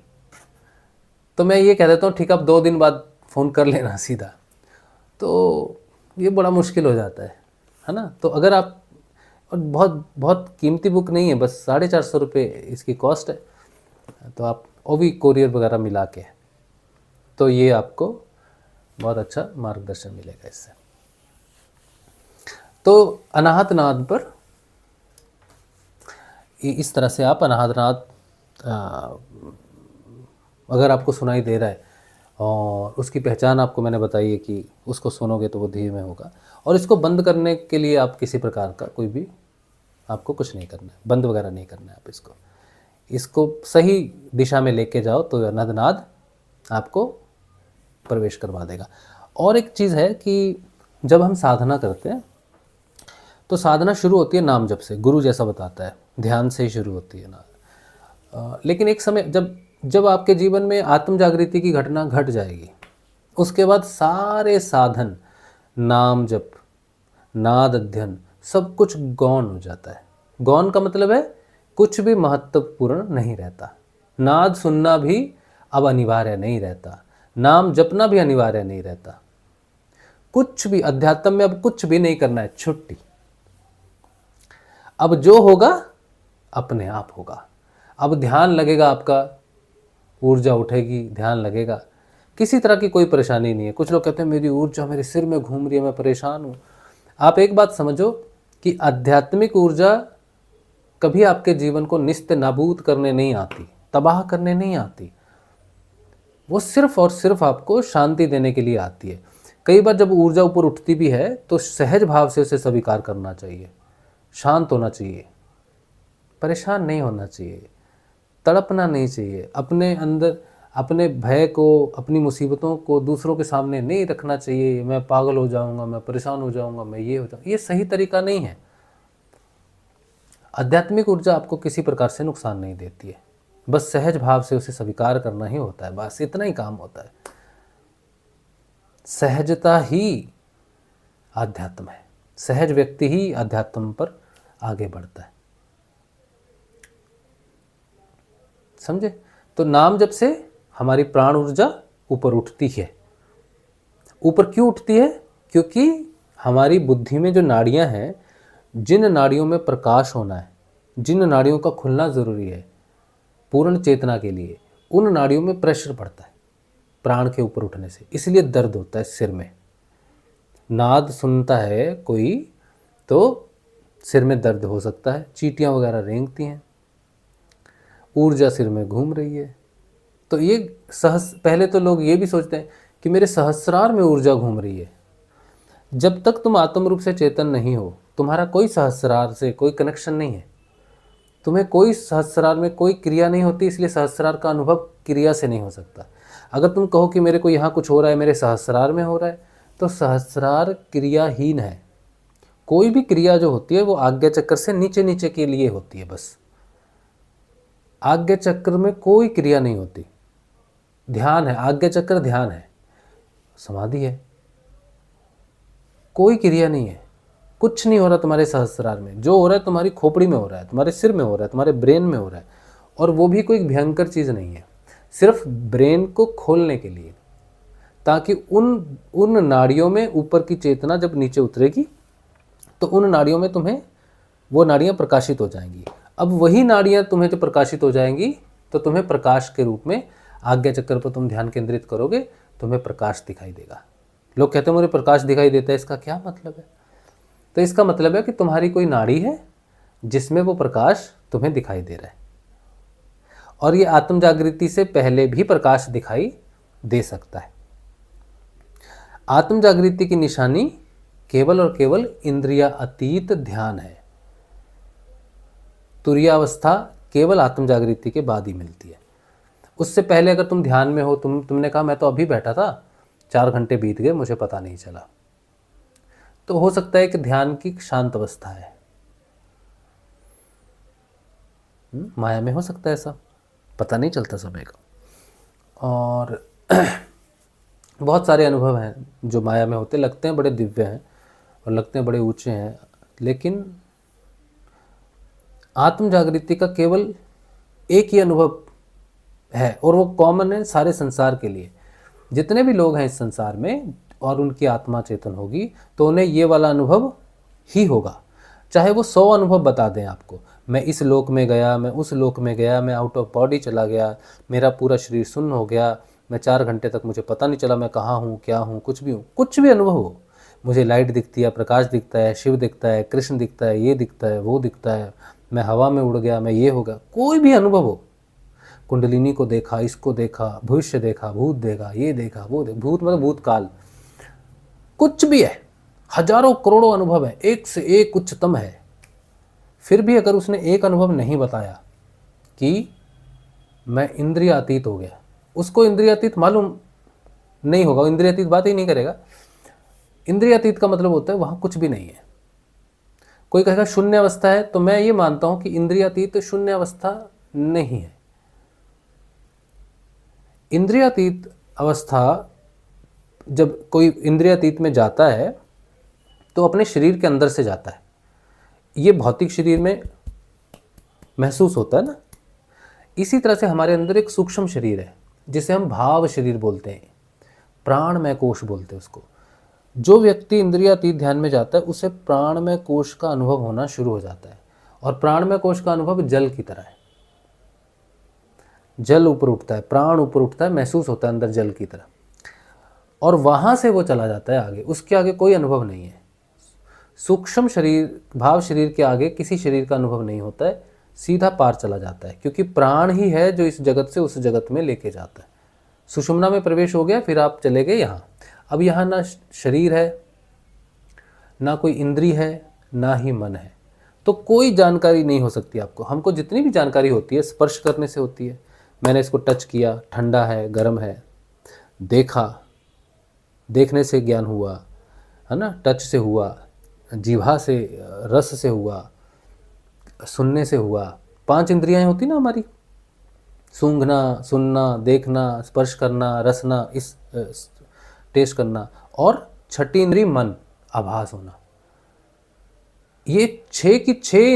तो मैं ये कह देता हूँ ठीक है, आप 2 दिन बाद फ़ोन कर लेना सीधा, तो ये बड़ा मुश्किल हो जाता है ना। तो अगर आप, और बहुत बहुत कीमती बुक नहीं है, बस 450 रुपये इसकी कॉस्ट है, तो आप वो भी कोरियर वगैरह मिला के, तो ये आपको बहुत अच्छा मार्गदर्शन मिलेगा इससे। तो अनाहत नाद पर इस तरह से आप अनाहत नाद अगर आपको सुनाई दे रहा है और उसकी पहचान आपको मैंने बताई है कि उसको सुनोगे तो वो धीरे में होगा, और इसको बंद करने के लिए आप किसी प्रकार का कोई भी, आपको कुछ नहीं करना है, बंद वगैरह नहीं करना है। आप इसको सही दिशा में लेके जाओ तो अनाहत नाद आपको प्रवेश करवा देगा। और एक चीज़ है कि जब हम साधना करते हैं तो साधना शुरू होती है नाम जप से, गुरु जैसा बताता है, ध्यान से ही शुरू होती है ना। लेकिन एक समय जब आपके जीवन में आत्म जागृति की घटना घट जाएगी, उसके बाद सारे साधन, नाम जप, नाद अध्ययन, सब कुछ गौण हो जाता है। गौण का मतलब है कुछ भी महत्वपूर्ण नहीं रहता। नाद सुनना भी अब अनिवार्य नहीं रहता, नाम जपना भी अनिवार्य नहीं रहता, कुछ भी अध्यात्म में अब कुछ भी नहीं करना है, छुट्टी। अब जो होगा अपने आप होगा। अब ध्यान लगेगा, आपका ऊर्जा उठेगी, ध्यान लगेगा, किसी तरह की कोई परेशानी नहीं है। कुछ लोग कहते हैं मेरी ऊर्जा मेरे सिर में घूम रही है, मैं परेशान हूँ। आप एक बात समझो कि आध्यात्मिक ऊर्जा कभी आपके जीवन को निस्ते नाबूद करने नहीं आती, तबाह करने नहीं आती, वो सिर्फ और सिर्फ आपको शांति देने के लिए आती है। कई बार जब ऊर्जा ऊपर उठती भी है तो सहज भाव से उसे स्वीकार करना चाहिए, शांत होना चाहिए, परेशान नहीं होना चाहिए, तड़पना नहीं चाहिए, अपने अंदर अपने भय को, अपनी मुसीबतों को दूसरों के सामने नहीं रखना चाहिए। मैं पागल हो जाऊंगा, मैं परेशान हो जाऊंगा, मैं ये हो जाऊंगा, ये सही तरीका नहीं है। आध्यात्मिक ऊर्जा आपको किसी प्रकार से नुकसान नहीं देती है, बस सहज भाव से उसे स्वीकार करना ही होता है, बस इतना ही काम होता है। सहजता ही आध्यात्म है, सहज व्यक्ति ही आध्यात्म पर आगे बढ़ता है, समझे। तो नाम जप से हमारी प्राण ऊर्जा ऊपर उठती है। ऊपर क्यों उठती है? क्योंकि हमारी बुद्धि में जो नाड़ियां हैं, जिन नाड़ियों में प्रकाश होना है, जिन नाड़ियों का खुलना ज़रूरी है पूर्ण चेतना के लिए, उन नाड़ियों में प्रेशर पड़ता है प्राण के ऊपर उठने से, इसलिए दर्द होता है सिर में। नाद सुनता है कोई तो सिर में दर्द हो सकता है, चींटियाँ वगैरह रेंगती हैं, ऊर्जा सिर में घूम रही है। तो ये सहज, पहले तो लोग ये भी सोचते हैं कि मेरे सहस्रार में ऊर्जा घूम रही है। जब तक तुम आत्म रूप से चेतन नहीं हो, तुम्हारा कोई सहस्रार से कोई कनेक्शन नहीं है, तुम्हें कोई सहस्रार में कोई क्रिया नहीं होती, इसलिए सहस्रार का अनुभव क्रिया से नहीं हो सकता। अगर तुम कहो कि मेरे को यहाँ कुछ हो रहा है, मेरे सहस्रार में हो रहा है, तो सहस्रार क्रियाहीन है। कोई भी क्रिया जो होती है वो आज्ञा चक्र से नीचे नीचे के लिए होती है बस। आज्ञा चक्र में कोई क्रिया नहीं होती। ध्यान है, आज्ञा चक्र ध्यान है, समाधि है, कोई क्रिया नहीं है। कुछ नहीं हो रहा तुम्हारे सहस्रार में। जो हो रहा है तुम्हारी खोपड़ी में हो रहा है, तुम्हारे सिर में हो रहा है, तुम्हारे ब्रेन में हो रहा है, और वो भी कोई भयंकर चीज़ नहीं है, सिर्फ ब्रेन को खोलने के लिए, ताकि उन नाड़ियों में ऊपर की चेतना जब नीचे उतरेगी तो उन नाड़ियों में तुम्हें वो नाड़ियाँ प्रकाशित हो जाएंगी। अब वही नाड़ियाँ तुम्हें जो प्रकाशित हो जाएंगी तो तुम्हें प्रकाश के रूप में आज्ञा चक्र पर तुम ध्यान केंद्रित करोगे, तुम्हें प्रकाश दिखाई देगा। लोग कहते हैं मुझे प्रकाश दिखाई देता है, इसका क्या मतलब है? तो इसका मतलब है कि तुम्हारी कोई नाड़ी है जिसमें वो प्रकाश तुम्हें दिखाई दे रहा है, और ये आत्म जागृति से पहले भी प्रकाश दिखाई दे सकता है। आत्म जागृति की निशानी केवल और केवल इंद्रिया अतीत ध्यान है। तुरीयावस्था केवल आत्म जागृति के बाद ही मिलती है। उससे पहले अगर तुम ध्यान में हो, तुमने कहा मैं तो अभी बैठा था, 4 घंटे बीत गए, मुझे पता नहीं चला, तो हो सकता है कि ध्यान की शांत अवस्था है। माया में हो सकता है ऐसा, पता नहीं चलता समय का। और बहुत सारे अनुभव हैं जो माया में होते, लगते हैं बड़े दिव्य हैं और लगते हैं बड़े ऊंचे हैं, लेकिन आत्म जागृति का केवल एक ही अनुभव है, और वो कॉमन है सारे संसार के लिए। जितने भी लोग हैं इस संसार में और उनकी आत्मा चेतन होगी तो उन्हें ये वाला अनुभव ही होगा। चाहे वो 100 अनुभव बता दें आपको, मैं इस लोक में गया, मैं उस लोक में गया, मैं आउट ऑफ बॉडी चला गया, मेरा पूरा शरीर सुन्न हो गया, मैं 4 घंटे तक मुझे पता नहीं चला मैं कहाँ हूँ, क्या हूँ, कुछ भी हूँ, कुछ भी अनुभव हो, मुझे लाइट दिखती है, प्रकाश दिखता है, शिव दिखता है, कृष्ण दिखता है, ये दिखता है, वो दिखता है, मैं हवा में उड़ गया, मैं ये हो गया, कोई भी अनुभव हो, कुंडलिनी को देखा, इसको देखा, भविष्य देखा, भूत देखा, ये देखा, वो देखा, भूत मतलब भूतकाल, कुछ भी है, हजारों करोड़ों अनुभव है, एक से एक उच्चतम है। फिर भी अगर उसने एक अनुभव नहीं बताया कि मैं इंद्रियातीत हो गया, उसको इंद्रियातीत मालूम नहीं होगा, इंद्रियातीत बात ही नहीं करेगा। इंद्रियातीत का मतलब होता है वहां कुछ भी नहीं है। कोई कहेगा शून्य अवस्था है, तो मैं ये मानता हूं कि इंद्रियातीत शून्य अवस्था नहीं है। इंद्रियातीत अवस्था, जब कोई इंद्रियातीत में जाता है तो अपने शरीर के अंदर से जाता है। ये भौतिक शरीर में महसूस होता है ना, इसी तरह से हमारे अंदर एक सूक्ष्म शरीर है जिसे हम भाव शरीर बोलते हैं, प्राणमय कोश बोलते हैं उसको। जो व्यक्ति इंद्रियातीत ध्यान में जाता है उसे प्राणमय कोश का अनुभव होना शुरू हो जाता है, और प्राणमय कोश का अनुभव जल की तरह है। जल ऊपर उठता है, प्राण ऊपर उठता है, महसूस होता है अंदर जल की तरह, और वहां से वो चला जाता है आगे, उसके आगे कोई अनुभव नहीं है। सूक्ष्म शरीर, भाव शरीर के आगे किसी शरीर का अनुभव नहीं होता है, सीधा पार चला जाता है, क्योंकि प्राण ही है जो इस जगत से उस जगत में लेके जाता है। सुषुम्ना में प्रवेश हो गया, फिर आप चले गए यहाँ। अब यहाँ ना शरीर है, ना कोई इंद्री है, ना ही मन है, तो कोई जानकारी नहीं हो सकती आपको। हमको जितनी भी जानकारी होती है स्पर्श करने से होती है। मैंने इसको टच किया, ठंडा है, गर्म है, देखा, देखने से ज्ञान हुआ, है ना, टच से हुआ, जीभा से, रस से हुआ, सुनने से हुआ। 5 इंद्रियां होती ना हमारी, सूंघना, सुनना, देखना, स्पर्श करना, रसना, इस टेस्ट करना, और 6ठी इंद्री मन, आभास होना। ये 6 की 6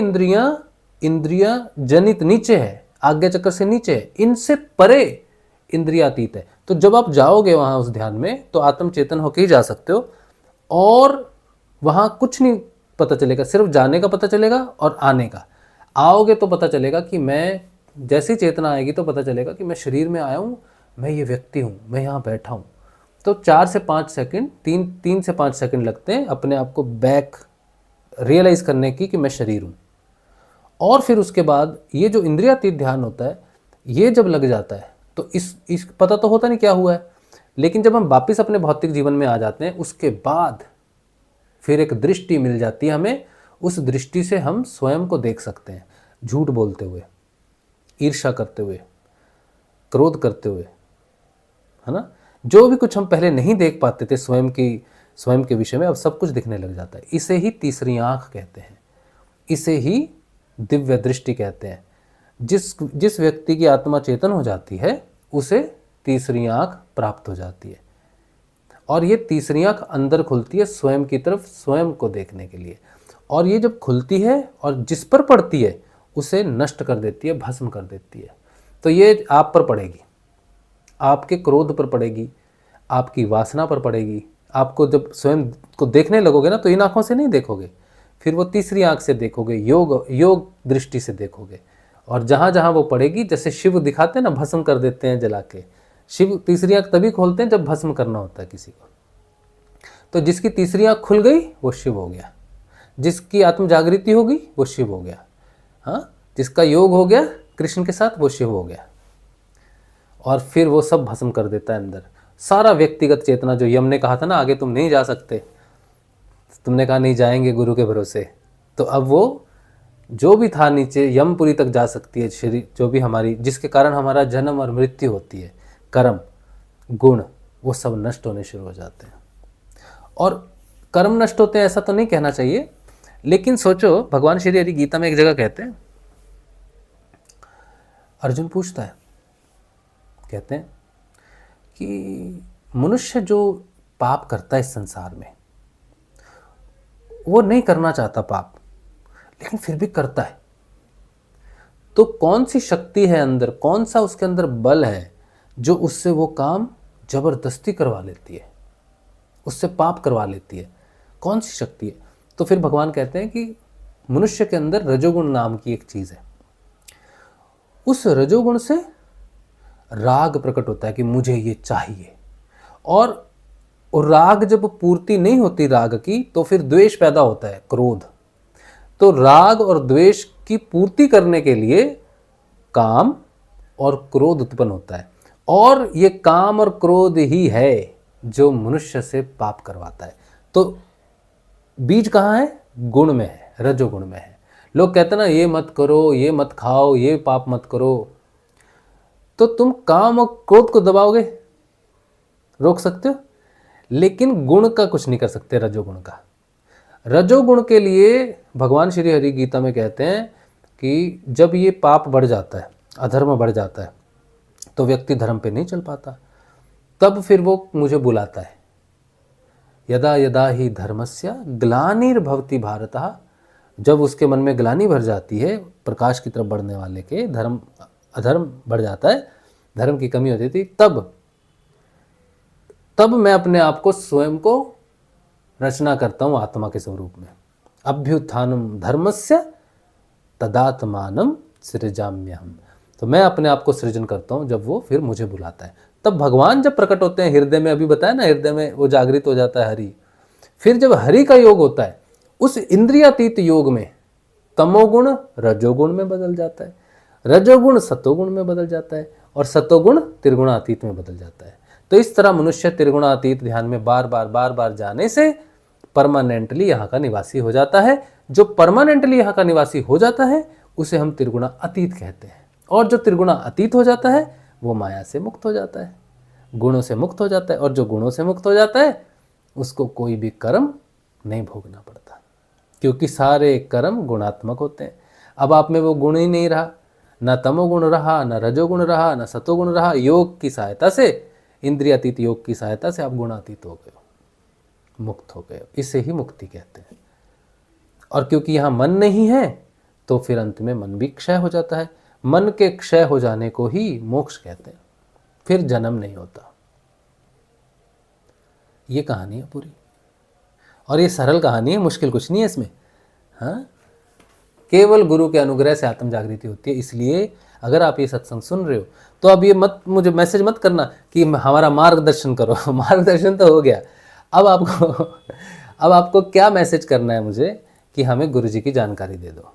इंद्रियां जनित नीचे है, आज्ञा चक्र से नीचे है, इनसे परे इंद्रियातीत है। तो जब आप जाओगे वहां उस ध्यान में तो आत्म चेतन होकर ही जा सकते हो, और वहां कुछ नहीं पता चलेगा, सिर्फ जाने का पता चलेगा और आने का। आओगे तो पता चलेगा कि मैं, जैसी चेतना आएगी तो पता चलेगा कि मैं शरीर में आया हूँ, मैं ये व्यक्ति हूँ, मैं यहाँ बैठा हूँ। तो 4 से 5 सेकंड, 3 से 5 सेकंड लगते हैं अपने आप को बैक रियलाइज करने की कि मैं शरीर हूँ। और फिर उसके बाद ये जो इंद्रियातीत ध्यान होता है, ये जब लग जाता है तो इस पता तो होता नहीं क्या हुआ है, लेकिन जब हम वापस अपने भौतिक जीवन में आ जाते हैं, उसके बाद फिर एक दृष्टि मिल जाती है हमें। उस दृष्टि से हम स्वयं को देख सकते हैं, झूठ बोलते हुए, ईर्ष्या करते हुए, क्रोध करते हुए, है ना। जो भी कुछ हम पहले नहीं देख पाते थे स्वयं के विषय में, अब सब कुछ दिखने लग जाता है। इसे ही तीसरी आंख कहते हैं, इसे ही दिव्य दृष्टि कहते हैं। जिस व्यक्ति की आत्मा चेतन हो जाती है उसे तीसरी आंख प्राप्त हो जाती है, और ये तीसरी आंख अंदर खुलती है स्वयं की तरफ, स्वयं को देखने के लिए। और ये जब खुलती है और जिस पर पड़ती है उसे नष्ट कर देती है, भस्म कर देती है। तो ये आप पर पड़ेगी, आपके क्रोध पर पड़ेगी, आपकी वासना पर पड़ेगी। आपको जब स्वयं को देखने लगोगे ना, तो इन आंखों से नहीं देखोगे, फिर वो तीसरी आंख से देखोगे, योग दृष्टि से देखोगे। और जहाँ जहाँ वो पड़ेगी, जैसे शिव दिखाते हैं ना, भस्म कर देते हैं जला के, शिव तीसरी आंख तभी खोलते हैं जब भस्म करना होता है किसी को। तो जिसकी तीसरी आंख खुल गई वो शिव हो गया, जिसकी आत्म जागृति होगी वो शिव हो गया, हाँ, जिसका योग हो गया कृष्ण के साथ वो शिव हो गया। और फिर वो सब भस्म कर देता है अंदर सारा व्यक्तिगत चेतना। जो यम ने कहा था ना, आगे तुम नहीं जा सकते, तुमने कहा नहीं जाएंगे गुरु के भरोसे, तो अब वो जो भी था नीचे यमपुरी तक जा सकती है शरीर, जो भी हमारी, जिसके कारण हमारा जन्म और मृत्यु होती है, कर्म गुण, वो सब नष्ट होने शुरू हो जाते हैं। और कर्म नष्ट होते हैं ऐसा तो नहीं कहना चाहिए, लेकिन सोचो, भगवान श्री हरि गीता में एक जगह कहते हैं, अर्जुन पूछता है, कहते हैं कि मनुष्य जो पाप करता है इस संसार में, वो नहीं करना चाहता पाप, लेकिन फिर भी करता है, तो कौन सी शक्ति है अंदर, कौन सा उसके अंदर बल है जो उससे वो काम जबरदस्ती करवा लेती है, उससे पाप करवा लेती है, कौन सी शक्ति है? तो फिर भगवान कहते हैं कि मनुष्य के अंदर रजोगुण नाम की एक चीज़ है। उस रजोगुण से राग प्रकट होता है कि मुझे ये चाहिए, और राग जब पूर्ति नहीं होती राग की, तो फिर द्वेष पैदा होता है, क्रोध। तो राग और द्वेष की पूर्ति करने के लिए काम और क्रोध उत्पन्न होता है, और ये काम और क्रोध ही है जो मनुष्य से पाप करवाता है। तो बीज कहाँ है? गुण में है, रजोगुण में है। लोग कहते हैं ना, ये मत करो, ये मत खाओ, ये पाप मत करो, तो तुम काम और क्रोध को दबाओगे, रोक सकते हो, लेकिन गुण का कुछ नहीं कर सकते, रजोगुण का। रजोगुण के लिए भगवान श्री हरि गीता में कहते हैं कि जब ये पाप बढ़ जाता है, अधर्म बढ़ जाता है, तो व्यक्ति धर्म पे नहीं चल पाता, तब फिर वो मुझे बुलाता है, यदा यदा ही धर्मस्य ग्लानिर्भवति भारतः। जब उसके मन में ग्लानि भर जाती है, प्रकाश की तरफ बढ़ने वाले के, अधर्म बढ़ जाता है, धर्म की कमी हो जाती है, तब मैं अपने आप को, स्वयं को रचना करता हूँ आत्मा के स्वरूप में। अभ्युत्थानम धर्मस्य तदात्मानम सृजाम्यहम्। तो मैं अपने आप को सृजन करता हूँ जब वो फिर मुझे बुलाता है। तब भगवान जब प्रकट होते हैं हृदय में, अभी बताया ना, हृदय में वो जागृत हो जाता है हरि। फिर जब हरि का योग होता है, उस इंद्रियातीत योग में तमोगुण रजोगुण में बदल जाता है, रजोगुण सतोगुण में बदल जाता है, और सतोगुण त्रिगुणातीत में बदल जाता है। तो इस तरह मनुष्य त्रिगुणातीत ध्यान में बार बार जाने से परमानेंटली यहाँ का निवासी हो जाता है। जो परमानेंटली यहाँ का निवासी हो जाता है उसे हम त्रिगुणा अतीत कहते हैं, और जो त्रिगुणा अतीत हो जाता है वो माया से मुक्त हो जाता है, गुणों से मुक्त हो जाता है, और जो गुणों से मुक्त हो जाता है उसको कोई भी कर्म नहीं भोगना पड़ता, क्योंकि सारे कर्म गुणात्मक होते हैं। अब आप में वो गुण ही नहीं रहा, ना तमोगुण रहा, ना रजोगुण रहा, ना सतोगुण रहा। योग की सहायता से, इंद्रियातीत योग की सहायता से आप गुणातीत हो गए हो, मुक्त हो गए हो। इसे ही मुक्ति कहते हैं। और क्योंकि यहाँ मन नहीं है, तो फिर अंत में मन भी क्षय हो जाता है। मन के क्षय हो जाने को ही मोक्ष कहते हैं, फिर जन्म नहीं होता। ये कहानी है पूरी, और ये सरल कहानी है, मुश्किल कुछ नहीं है इसमें। हाँ, केवल गुरु के अनुग्रह से आत्म जागृति होती है। इसलिए अगर आप ये सत्संग सुन रहे हो, तो अब ये मत, मुझे मैसेज मत करना कि हमारा मार्गदर्शन करो। मार्गदर्शन तो हो गया, अब आपको क्या मैसेज करना है मुझे, कि हमें गुरु जी की जानकारी दे दो।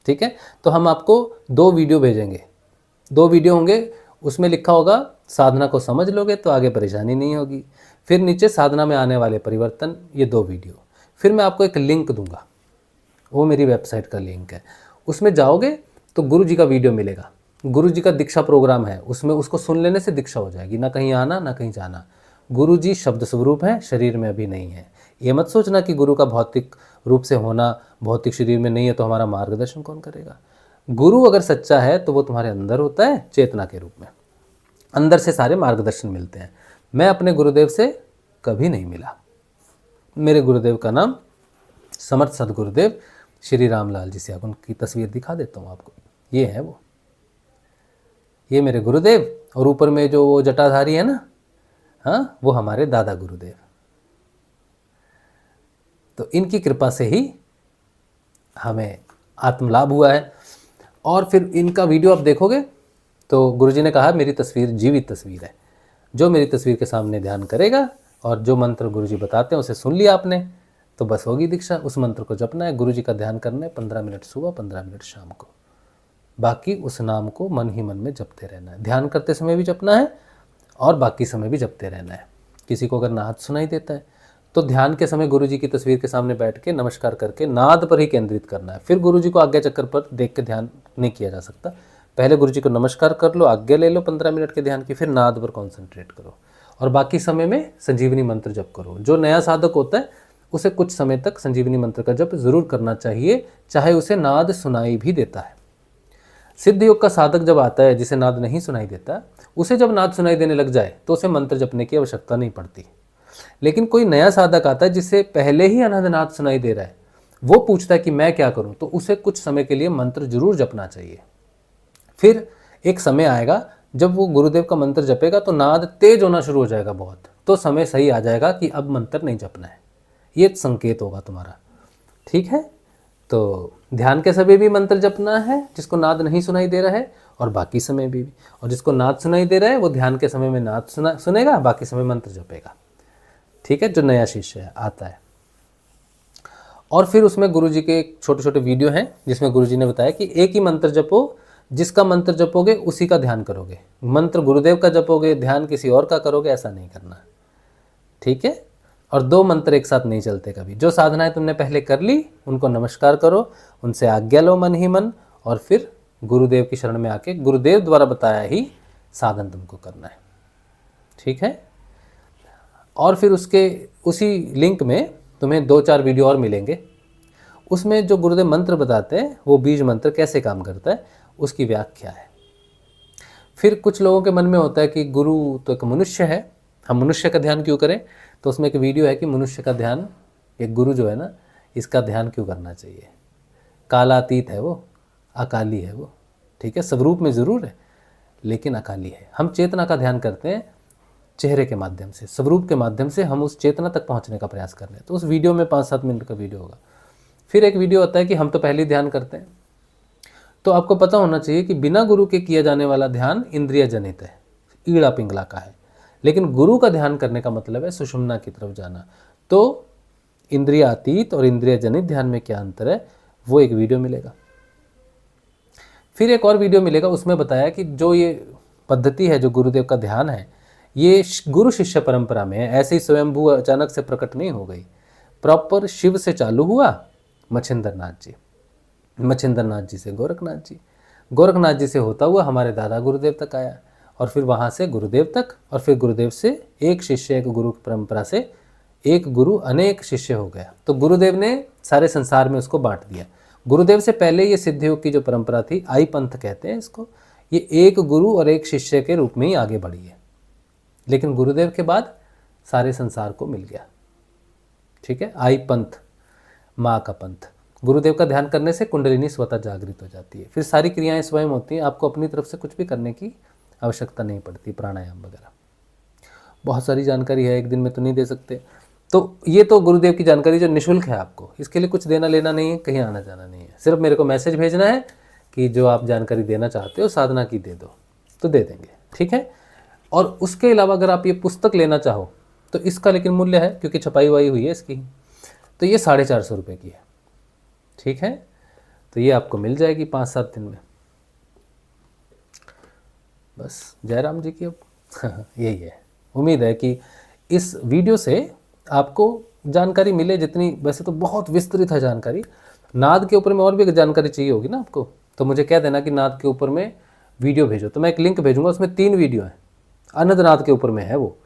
ठीक है, तो हम आपको 2 वीडियो भेजेंगे, 2 वीडियो होंगे, उसमें लिखा होगा साधना को समझ लोगे तो आगे परेशानी नहीं होगी। फिर नीचे साधना में आने वाले परिवर्तन, ये 2 वीडियो। फिर मैं आपको एक लिंक दूंगा, वो मेरी वेबसाइट का लिंक है। उसमें जाओगे तो गुरु जी का वीडियो मिलेगा, गुरु जी का दीक्षा प्रोग्राम है, उसमें उसको सुन लेने से दीक्षा हो जाएगी। ना कहीं आना ना कहीं जाना। गुरु जी शब्द स्वरूप है, शरीर में अभी नहीं है। ये मत सोचना कि गुरु का भौतिक रूप से होना, भौतिक शरीर में नहीं है तो हमारा मार्गदर्शन कौन करेगा। गुरु अगर सच्चा है तो वो तुम्हारे अंदर होता है चेतना के रूप में, अंदर से सारे मार्गदर्शन मिलते हैं। मैं अपने गुरुदेव से कभी नहीं मिला। मेरे गुरुदेव का नाम समर्थ सदगुरुदेव श्री रामलाल जी से, उनकी तस्वीर दिखा देता हूँ आपको। ये है वो, ये मेरे गुरुदेव, और ऊपर में जो वो जटाधारी है ना, हाँ, वो हमारे दादा गुरुदेव। तो इनकी कृपा से ही हमें आत्मलाभ हुआ है। और फिर इनका वीडियो आप देखोगे तो गुरुजी ने कहा मेरी तस्वीर जीवित तस्वीर है। जो मेरी तस्वीर के सामने ध्यान करेगा और जो मंत्र गुरुजी बताते हैं उसे सुन लिया आपने तो बस होगी दीक्षा। उस मंत्र को जपना है, गुरुजी का ध्यान करना है, 15 मिनट सुबह 15 मिनट शाम को। बाकी उस नाम को मन ही मन में जपते रहना है। ध्यान करते समय भी जपना है और बाकी समय भी जपते रहना है। किसी को अगर नाद सुनाई देता है तो ध्यान के समय गुरुजी की तस्वीर के सामने बैठ के नमस्कार करके नाद पर ही केंद्रित करना है। फिर गुरुजी को आज्ञा चक्कर पर देख के ध्यान नहीं किया जा सकता। पहले गुरुजी को नमस्कार कर लो, आज्ञा ले लो 15 मिनट के ध्यान की, फिर नाद पर कॉन्सेंट्रेट करो और बाकी समय में संजीवनी मंत्र जप करो। जो नया साधक होता है उसे कुछ समय तक संजीवनी मंत्र का जप जरूर करना चाहिए, चाहे उसे नाद सुनाई भी देता है। सिद्ध योग का साधक जब आता है जिसे नाद नहीं सुनाई देता, उसे जब नाद सुनाई देने लग जाए तो उसे मंत्र जपने की आवश्यकता नहीं पड़ती। लेकिन कोई नया साधक आता है जिसे पहले ही अनहद नाद सुनाई दे रहा है, वो पूछता है कि मैं क्या करूं, तो उसे कुछ समय के लिए मंत्र जरूर जपना चाहिए। फिर एक समय आएगा जब वो गुरुदेव का मंत्र जपेगा तो नाद तेज होना शुरू हो जाएगा बहुत, तो समय सही आ जाएगा कि अब मंत्र नहीं जपना है। ये संकेत होगा तुम्हारा, ठीक है। तो ध्यान के समय भी मंत्र जपना है जिसको नाद नहीं सुनाई दे रहा है, और बाकी समय भी। और जिसको नाद सुनाई दे रहा है वो ध्यान के समय में नाद सुनेगा, बाकी समय मंत्र जपेगा, ठीक है। जो नया शिष्य है आता है। और फिर उसमें गुरुजी के छोटे छोटे वीडियो हैं जिसमें गुरुजी ने बताया कि एक ही मंत्र जपो, जिसका मंत्र जपोगे उसी का ध्यान करोगे। मंत्र गुरुदेव का जपोगे, ध्यान किसी और का करोगे, ऐसा नहीं करना, ठीक है। और 2 मंत्र एक साथ नहीं चलते कभी। जो साधनाएं तुमने पहले कर ली उनको नमस्कार करो, उनसे आज्ञा लो मन ही मन, और फिर गुरुदेव की शरण में आके गुरुदेव द्वारा बताया ही साधन तुमको करना है, ठीक है। और फिर उसके उसी लिंक में तुम्हें 2-4 वीडियो और मिलेंगे। उसमें जो गुरुदेव मंत्र बताते हैं वो बीज मंत्र कैसे काम करता है उसकी व्याख्या है। फिर कुछ लोगों के मन में होता है कि गुरु तो एक मनुष्य है, हम मनुष्य का ध्यान क्यों करें। तो उसमें एक वीडियो है कि मनुष्य का ध्यान, एक गुरु जो है ना, इसका ध्यान क्यों करना चाहिए। कालातीत है वो, अकाली है वो, ठीक है। स्वरूप में ज़रूर है लेकिन अकाली है। हम चेतना का ध्यान करते हैं चेहरे के माध्यम से, स्वरूप के माध्यम से हम उस चेतना तक पहुंचने का प्रयास कर रहे हैं। तो उस वीडियो में 5-7 मिनट का वीडियो होगा। फिर एक वीडियो होता है कि हम तो पहले ही ध्यान करते हैं। तो आपको पता होना चाहिए कि बिना गुरु के किया जाने वाला ध्यान इंद्रिय जनित है, ईड़ा पिंगला का है। लेकिन गुरु का ध्यान करने का मतलब है सुषुम्ना की तरफ जाना। तो इंद्रिय अतीत और इंद्रिय जनित ध्यान में क्या अंतर है वो एक वीडियो मिलेगा। फिर एक और वीडियो मिलेगा, उसमें बताया कि जो ये पद्धति है, जो गुरुदेव का ध्यान है, ये गुरु शिष्य परंपरा में है। ऐसे ही स्वयंभू अचानक से प्रकट नहीं हो गई, प्रॉपर शिव से चालू हुआ, मच्छिंद्रनाथ जी, मच्छिंद्रनाथ जी से गोरखनाथ जी, गोरखनाथ जी से होता हुआ हमारे दादा गुरुदेव तक आया, और फिर वहाँ से गुरुदेव तक, और फिर गुरुदेव से एक शिष्य, एक गुरु परंपरा से एक गुरु अनेक शिष्य हो गया। तो गुरुदेव ने सारे संसार में उसको बांट दिया। गुरुदेव से पहले ये सिद्धयोग की जो परंपरा थी, आई पंथ कहते हैं इसको, ये एक गुरु और एक शिष्य के रूप में ही आगे बढ़ी है। लेकिन गुरुदेव के बाद सारे संसार को मिल गया, ठीक है। आई पंथ, माँ का पंथ। गुरुदेव का ध्यान करने से कुंडलिनी स्वतः जागृत हो जाती है। फिर सारी क्रियाएं स्वयं होती हैं, आपको अपनी तरफ से कुछ भी करने की आवश्यकता नहीं पड़ती, प्राणायाम वगैरह। बहुत सारी जानकारी है, एक दिन में तो नहीं दे सकते। तो ये तो गुरुदेव की जानकारी जो निःशुल्क है, आपको इसके लिए कुछ देना लेना नहीं है, कहीं आना जाना नहीं है। सिर्फ मेरे को मैसेज भेजना है कि जो आप जानकारी देना चाहते हो साधना की दे दो, तो दे देंगे, ठीक है। और उसके अलावा अगर आप ये पुस्तक लेना चाहो तो इसका लेकिन मूल्य है, क्योंकि छपाई वाई हुई है इसकी, तो ये 450 रुपये की है, ठीक है। तो ये आपको मिल जाएगी 5-7 दिन में। बस जयराम जी की अब यही है। उम्मीद है कि इस वीडियो से आपको जानकारी मिले, जितनी वैसे तो बहुत विस्तृत है जानकारी। नाद के ऊपर में और भी अगर जानकारी चाहिए होगी ना आपको, तो मुझे कह देना कि नाद के ऊपर में वीडियो भेजो, तो मैं एक लिंक भेजूंगा, उसमें 3 वीडियो हैं, अनंत नाद के ऊपर में है वो।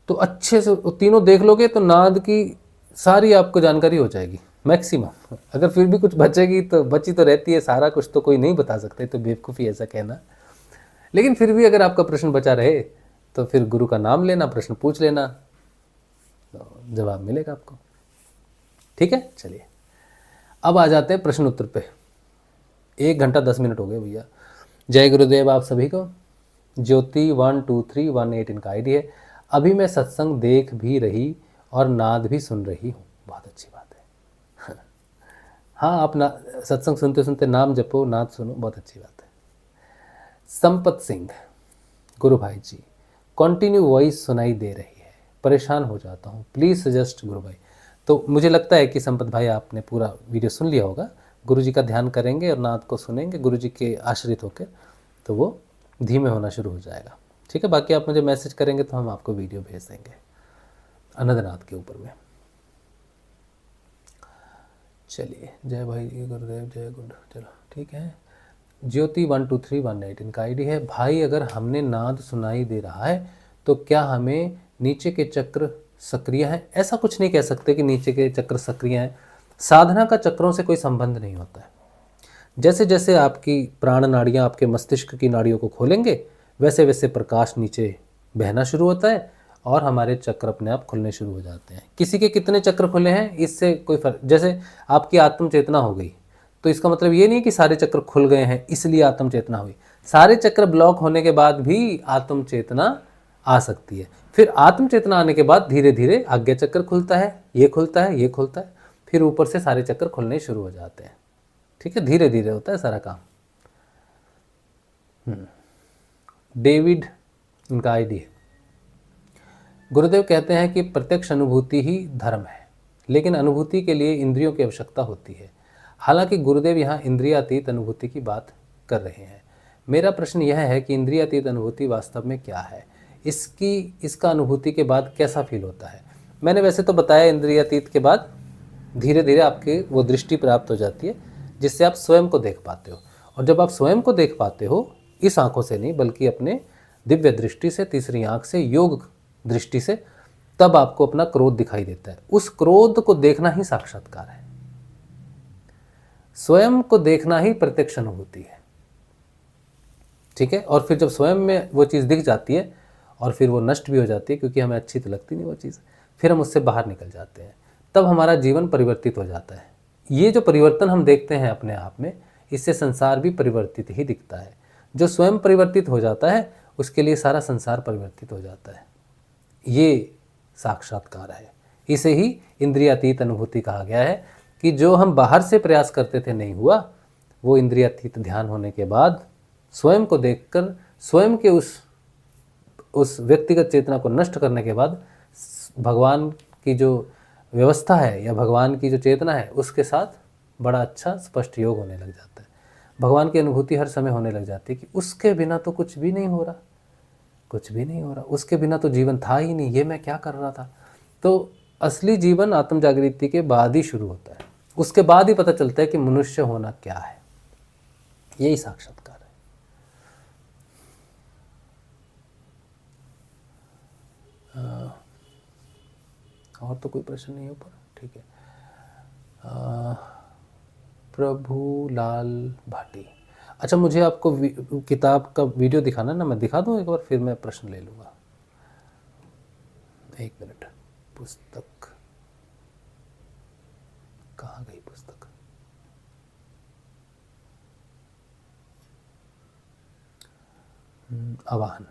तो अच्छे से वो तीनों देख लोगे तो नाद की सारी आपको जानकारी हो जाएगी मैक्सिमम। अगर फिर भी कुछ बचेगी तो बची तो रहती है, सारा कुछ तो कोई नहीं बता सकते, तो बेवकूफ़ी ऐसा कहना। लेकिन फिर भी अगर आपका प्रश्न बचा रहे तो फिर गुरु का नाम लेना, प्रश्न पूछ लेना, तो जवाब मिलेगा आपको। ठीक है, चलिए अब आ जाते हैं प्रश्न उत्तर पे। 1 घंटा 10 मिनट हो गए भैया। जय गुरुदेव आप सभी को। ज्योति 1231 इनका आईडी है। अभी मैं सत्संग देख भी रही और नाद भी सुन रही हूँ। बहुत अच्छी बात है। हाँ, आप ना सत्संग सुनते सुनते नाम जपो, नाद सुनो, बहुत अच्छी बात है। संपत सिंह, गुरु भाई जी कंटिन्यू वॉइस सुनाई दे रही है, परेशान हो जाता हूँ, प्लीज़ सजेस्ट गुरु भाई। तो मुझे लगता है कि संपत भाई आपने पूरा वीडियो सुन लिया होगा। गुरु जी का ध्यान करेंगे और नाद को सुनेंगे गुरु जी के आश्रित होकर, तो वो धीमे होना शुरू हो जाएगा। ठीक है, बाकी आप मुझे मैसेज करेंगे तो हम आपको वीडियो भेज देंगे अनंतनाथ के ऊपर में। चलिए, जय भाई गुरुदेव, जय गुरु। चलो ठीक है। ज्योति 12318 इनका आईडी है। भाई अगर हमने नाद सुनाई दे रहा है तो क्या हमें नीचे के चक्र सक्रिय हैं? ऐसा कुछ नहीं कह सकते कि नीचे के चक्र सक्रिय हैं। साधना का चक्रों से कोई संबंध नहीं होता है। जैसे जैसे आपकी प्राण नाड़ियाँ आपके मस्तिष्क की नाड़ियों को खोलेंगे, वैसे वैसे प्रकाश नीचे बहना शुरू होता है और हमारे चक्र अपने आप खुलने शुरू हो जाते हैं। किसी के कितने चक्र खुले हैं इससे कोई फर्क, जैसे आपकी आत्म चेतना हो गई तो इसका मतलब ये नहीं कि सारे चक्र खुल गए हैं इसलिए आत्म चेतना हुई। सारे चक्र ब्लॉक होने के बाद भी आत्म चेतना आ सकती है। फिर आत्म चेतना आने के बाद धीरे धीरे आज्ञा चक्र खुलता है, ये खुलता है, ये खुलता है, फिर ऊपर से सारे चक्र खुलने शुरू हो जाते हैं। ठीक है, धीरे धीरे होता है सारा काम। डेविड उनका आईडी है। गुरुदेव कहते हैं कि प्रत्यक्ष अनुभूति ही धर्म है, लेकिन अनुभूति के लिए इंद्रियों की आवश्यकता होती है। हालांकि गुरुदेव यहाँ इंद्रियातीत अनुभूति की बात कर रहे हैं। मेरा प्रश्न यह है कि इंद्रियातीत अनुभूति वास्तव में क्या है? इसका अनुभूति के बाद कैसा फील होता है? मैंने वैसे तो बताया, इंद्रियातीत के बाद धीरे धीरे आपके वो दृष्टि प्राप्त हो जाती है जिससे आप स्वयं को देख पाते हो। और जब आप स्वयं को देख पाते हो, इस आंखों से नहीं बल्कि अपने दिव्य दृष्टि से, तीसरी आंख से, योग दृष्टि से, तब आपको अपना क्रोध दिखाई देता है। उस क्रोध को देखना ही साक्षात्कार है। स्वयं को देखना ही प्रत्यक्ष अनुभूति है। ठीक है, और फिर जब स्वयं में वो चीज़ दिख जाती है और फिर वो नष्ट भी हो जाती है, क्योंकि हमें अच्छी तो लगती नहीं वो चीज़, फिर हम उससे बाहर निकल जाते हैं, तब हमारा जीवन परिवर्तित हो जाता है। ये जो परिवर्तन हम देखते हैं अपने आप में, इससे संसार भी परिवर्तित ही दिखता है। जो स्वयं परिवर्तित हो जाता है उसके लिए सारा संसार परिवर्तित हो जाता है। ये साक्षात्कार है। इसे ही इंद्रियातीत अनुभूति कहा गया है कि जो हम बाहर से प्रयास करते थे नहीं हुआ, वो इंद्रियातीत ध्यान होने के बाद स्वयं को देखकर, स्वयं के उस व्यक्तिगत चेतना को नष्ट करने के बाद भगवान की जो व्यवस्था है या भगवान की जो चेतना है उसके साथ बड़ा अच्छा स्पष्ट योग होने लग जाता है। भगवान की अनुभूति हर समय होने लग जाती है कि उसके बिना तो कुछ भी नहीं हो रहा, कुछ भी नहीं हो रहा, उसके बिना तो जीवन था ही नहीं, ये मैं क्या कर रहा था। तो असली जीवन आत्म जागृति के बाद ही शुरू होता है। उसके बाद ही पता चलता है कि मनुष्य होना क्या है। यही साक्षात्कार है। और तो कोई प्रश्न नहीं है ऊपर? ठीक है। प्रभु लाल भाटी, अच्छा मुझे आपको किताब का वीडियो दिखाना ना, मैं दिखा दूँ एक बार, फिर मैं प्रश्न ले लूँगा। 1 मिनट। पुस्तक कहाँ गई? पुस्तक आवाहन।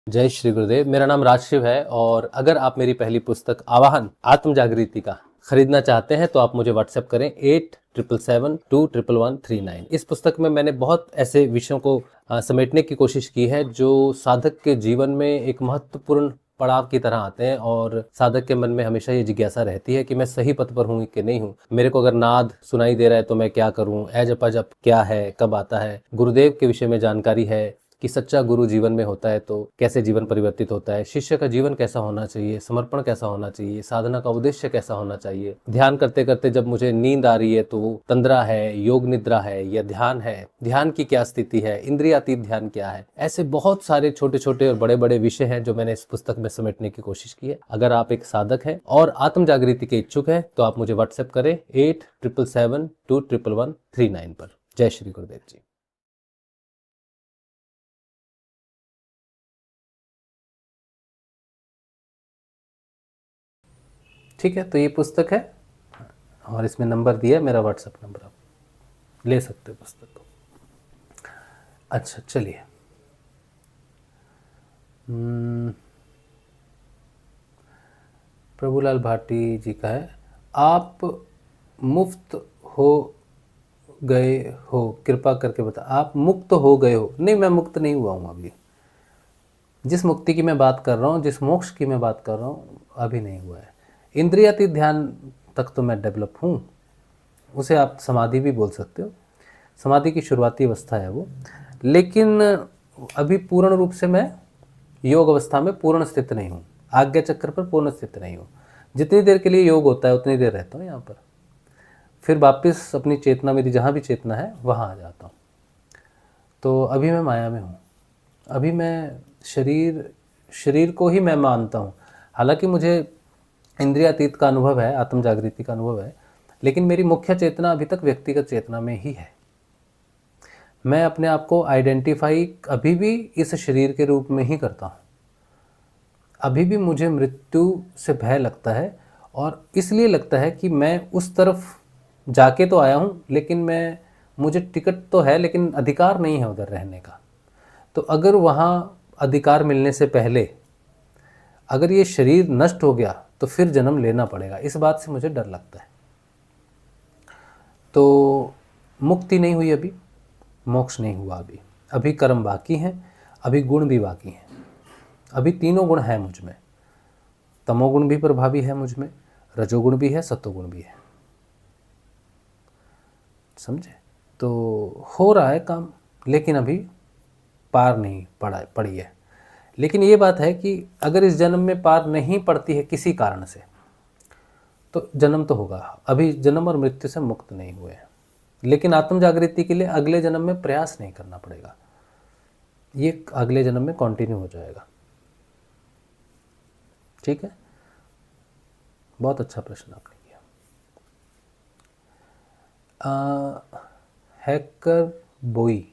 जय श्री गुरुदेव। मेरा नाम राजशिव है और अगर आप मेरी पहली पुस्तक आवाहन आत्म जागृति का खरीदना चाहते हैं तो आप मुझे व्हाट्सएप करें 8777211139। इस पुस्तक में मैंने बहुत ऐसे विषयों को समेटने की कोशिश की है जो साधक के जीवन में एक महत्वपूर्ण पड़ाव की तरह आते हैं और साधक के मन में हमेशा ये जिज्ञासा रहती है कि मैं सही पथ पर हूँ कि नहीं हूँ। मेरे को अगर नाद सुनाई दे रहा है तो मैं क्या करूँ, जप अजप क्या है, कब आता है, गुरुदेव के विषय में जानकारी है कि सच्चा गुरु जीवन में होता है तो कैसे जीवन परिवर्तित होता है, शिष्य का जीवन कैसा होना चाहिए, समर्पण कैसा होना चाहिए, साधना का उद्देश्य कैसा होना चाहिए, ध्यान करते करते जब मुझे नींद आ रही है तो वो तंद्रा है, योग निद्रा है या ध्यान है, ध्यान की क्या स्थिति है, इंद्रियातीत ध्यान क्या है। ऐसे बहुत सारे छोटे छोटे और बड़े बड़े विषय हैं जो मैंने इस पुस्तक में समेटने की कोशिश की है। अगर आप एक साधक हैं और आत्म जागृति के इच्छुक हैं तो आप मुझे व्हाट्सएप करें 8777211139 पर। जय श्री गुरुदेव जी। ठीक है, तो ये पुस्तक है और इसमें नंबर दिया है मेरा, व्हाट्सएप नंबर, आप ले सकते हो पुस्तक को। अच्छा चलिए, प्रभुलाल भाटी जी का है, आप मुफ्त हो गए हो, कृपा करके बता। आप मुक्त हो गए हो? नहीं, मैं मुक्त नहीं हुआ हूँ अभी। जिस मुक्ति की मैं बात कर रहा हूँ, जिस मोक्ष की मैं बात कर रहा हूँ, अभी नहीं हुआ है। इंद्रियातीत ध्यान तक तो मैं डेवलप हूँ, उसे आप समाधि भी बोल सकते हो, समाधि की शुरुआती अवस्था है वो। लेकिन अभी पूर्ण रूप से मैं योग अवस्था में पूर्ण स्थित नहीं हूँ, आज्ञा चक्र पर पूर्ण स्थित नहीं हूँ। जितनी देर के लिए योग होता है उतनी देर रहता हूँ यहाँ पर, फिर वापस अपनी चेतना, मेरी जहाँ भी चेतना है वहाँ आ जाता हूँ। तो अभी मैं माया में हूँ, अभी मैं शरीर को ही मैं मानता हूँ। हालांकि मुझे इंद्रियातीत का अनुभव है, आत्म जागृति का अनुभव है, लेकिन मेरी मुख्य चेतना अभी तक व्यक्तिगत चेतना में ही है। मैं अपने आप को आइडेंटिफाई अभी भी इस शरीर के रूप में ही करता हूँ। अभी भी मुझे मृत्यु से भय लगता है और इसलिए लगता है कि मैं उस तरफ जाके तो आया हूँ, लेकिन मुझे टिकट तो है लेकिन अधिकार नहीं है उधर रहने का। तो अगर वहाँ अधिकार मिलने से पहले अगर ये शरीर नष्ट हो गया तो फिर जन्म लेना पड़ेगा, इस बात से मुझे डर लगता है। तो मुक्ति नहीं हुई अभी, मोक्ष नहीं हुआ अभी, अभी कर्म बाकी हैं, अभी गुण भी बाकी हैं। अभी तीनों गुण हैं मुझ में, तमोगुण भी प्रभावी है मुझ में, रजोगुण भी है, सत्वगुण भी है, समझे। तो हो रहा है काम, लेकिन अभी पार नहीं पड़ी है। लेकिन ये बात है कि अगर इस जन्म में पार नहीं पड़ती है किसी कारण से, तो जन्म तो होगा। अभी जन्म और मृत्यु से मुक्त नहीं हुए हैं, लेकिन आत्म जागृति के लिए अगले जन्म में प्रयास नहीं करना पड़ेगा, ये अगले जन्म में कंटिन्यू हो जाएगा। ठीक है, बहुत अच्छा प्रश्न आपने किया। हैकर बोई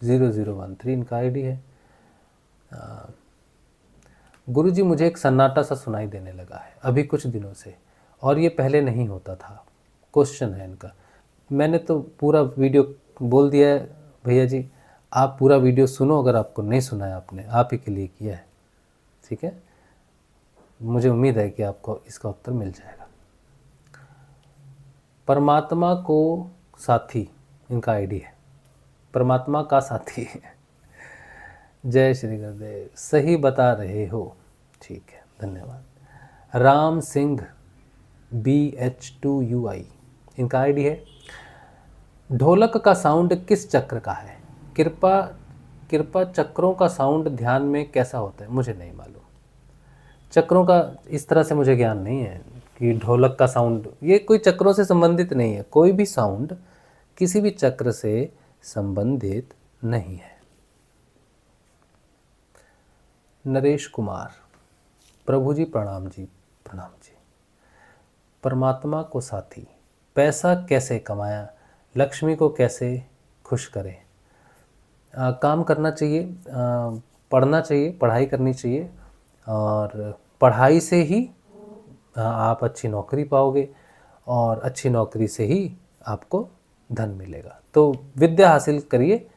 0013 इनका आईडी है। गुरुजी, मुझे एक सन्नाटा सा सुनाई देने लगा है अभी कुछ दिनों से, और ये पहले नहीं होता था। क्वेश्चन है इनका। मैंने तो पूरा वीडियो बोल दिया है भैया जी, आप पूरा वीडियो सुनो, अगर आपको नहीं सुना है आपने, आप ही के लिए किया है। ठीक है, मुझे उम्मीद है कि आपको इसका उत्तर मिल जाएगा। परमात्मा को साथी इनका आईडी है, परमात्मा का साथी है। जय श्री गुरुदेव, सही बता रहे हो। ठीक है, धन्यवाद। राम सिंह BH2UI इनका आईडी है। ढोलक का साउंड किस चक्र का है? कृपा चक्रों का साउंड ध्यान में कैसा होता है? मुझे नहीं मालूम, चक्रों का इस तरह से मुझे ज्ञान नहीं है कि ढोलक का साउंड, ये कोई चक्रों से संबंधित नहीं है। कोई भी साउंड किसी भी चक्र से संबंधित नहीं है। नरेश कुमार, प्रभु जी प्रणाम जी, प्रणाम जी। परमात्मा को साथी, पैसा कैसे कमाया, लक्ष्मी को कैसे खुश करें? काम करना चाहिए, पढ़ना चाहिए, पढ़ाई करनी चाहिए, और पढ़ाई से ही आप अच्छी नौकरी पाओगे, और अच्छी नौकरी से ही आपको धन मिलेगा। तो विद्या हासिल करिए,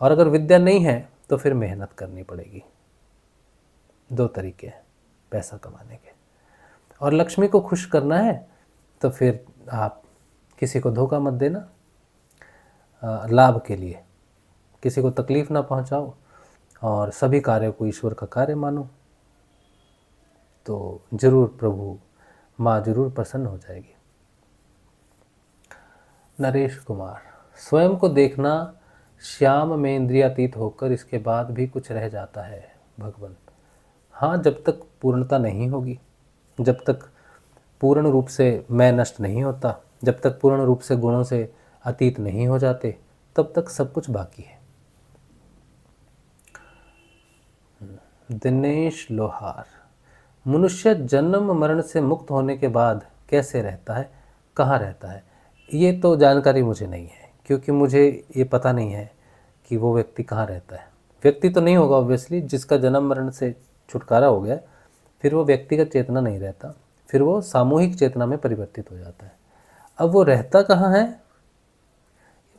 और अगर विद्या नहीं है तो फिर मेहनत करनी पड़ेगी। दो तरीके हैं पैसा कमाने के। और लक्ष्मी को खुश करना है तो फिर आप किसी को धोखा मत देना, लाभ के लिए किसी को तकलीफ़ ना पहुंचाओ, और सभी कार्यों को ईश्वर का कार्य मानो। तो जरूर प्रभु माँ जरूर प्रसन्न हो जाएगी। नरेश कुमार, स्वयं को देखना श्याम में इंद्रियातीत होकर इसके बाद भी कुछ रह जाता है भगवान। हाँ, जब तक पूर्णता नहीं होगी, जब तक पूर्ण रूप से मैं नष्ट नहीं होता, जब तक पूर्ण रूप से गुणों से अतीत नहीं हो जाते, तब तक सब कुछ बाकी है। दिनेश लोहार, मनुष्य जन्म मरण से मुक्त होने के बाद कैसे रहता है, कहाँ रहता है? ये तो जानकारी मुझे नहीं है, क्योंकि मुझे ये पता नहीं है कि वो व्यक्ति कहाँ रहता है। व्यक्ति तो नहीं होगा ऑब्वियसली, जिसका जन्म मरण से छुटकारा हो गया, फिर वो व्यक्तिगत चेतना नहीं रहता, फिर वो सामूहिक चेतना में परिवर्तित हो जाता है। अब वो रहता कहाँ है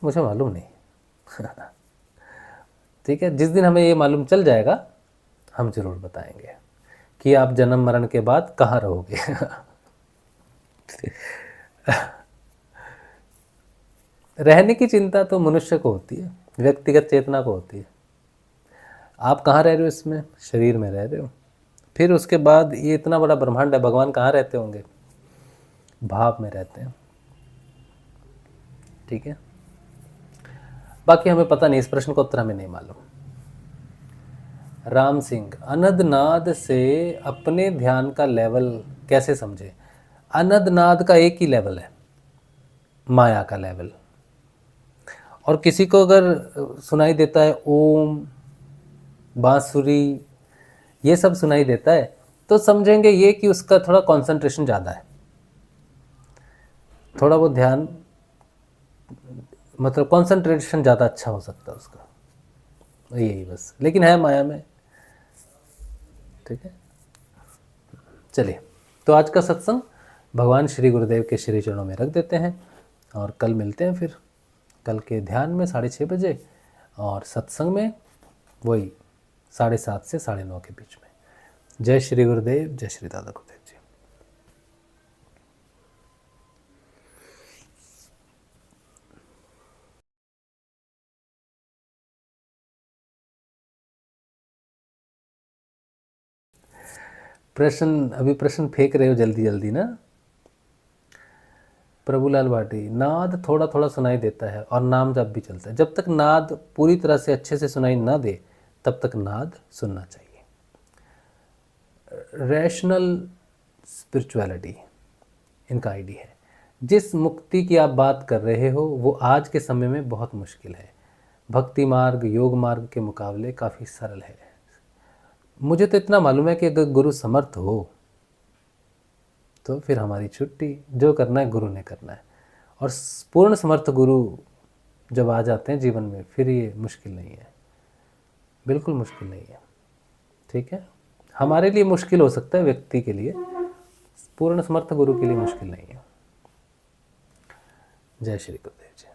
मुझे मालूम नहीं। ठीक है, जिस दिन हमें ये मालूम चल जाएगा हम जरूर बताएंगे कि आप जन्म मरण के बाद कहाँ रहोगे। रहने की चिंता तो मनुष्य को होती है, व्यक्तिगत चेतना को होती है। आप कहाँ रह रहे हो? इसमें शरीर में रह रहे हो। फिर उसके बाद ये इतना बड़ा ब्रह्मांड है, भगवान कहाँ रहते होंगे? भाव में रहते हैं। ठीक है, बाकी हमें पता नहीं, इस प्रश्न का उत्तर हमें नहीं मालूम। राम सिंह, अनदनाद से अपने ध्यान का लेवल कैसे समझे? अनदनाद का एक ही लेवल है, माया का लेवल। और किसी को अगर सुनाई देता है ओम, बांसुरी, ये सब सुनाई देता है, तो समझेंगे ये कि उसका थोड़ा कंसंट्रेशन ज़्यादा है, थोड़ा वो ध्यान, मतलब कंसंट्रेशन ज़्यादा अच्छा हो सकता है उसका, यही बस। लेकिन है माया में। ठीक है, चलिए, तो आज का सत्संग भगवान श्री गुरुदेव के श्री चरणों में रख देते हैं, और कल मिलते हैं फिर, कल के ध्यान में 6:30 बजे, और सत्संग में वही 7:30 से 9:30 के बीच में। जय श्री गुरुदेव, जय श्री दादा गुरुदेव जी। प्रश्न फेंक रहे हो जल्दी जल्दी ना। प्रभुलाल भाटी, नाद थोड़ा थोड़ा सुनाई देता है और नाम जब भी चलता है। जब तक नाद पूरी तरह से अच्छे से सुनाई ना दे, तब तक नाद सुनना चाहिए। रैशनल स्पिरिचुअलिटी इनका आईडी है। जिस मुक्ति की आप बात कर रहे हो वो आज के समय में बहुत मुश्किल है, भक्ति मार्ग योग मार्ग के मुकाबले काफ़ी सरल है। मुझे तो इतना मालूम है कि अगर गुरु समर्थ हो तो फिर हमारी छुट्टी, जो करना है गुरु ने करना है। और पूर्ण समर्थ गुरु जब आ जाते हैं जीवन में, फिर ये मुश्किल नहीं है, बिल्कुल मुश्किल नहीं है। ठीक है, हमारे लिए मुश्किल हो सकता है, व्यक्ति के लिए, पूर्ण समर्थ गुरु के लिए मुश्किल नहीं है। जय श्री गुरुदेव जी।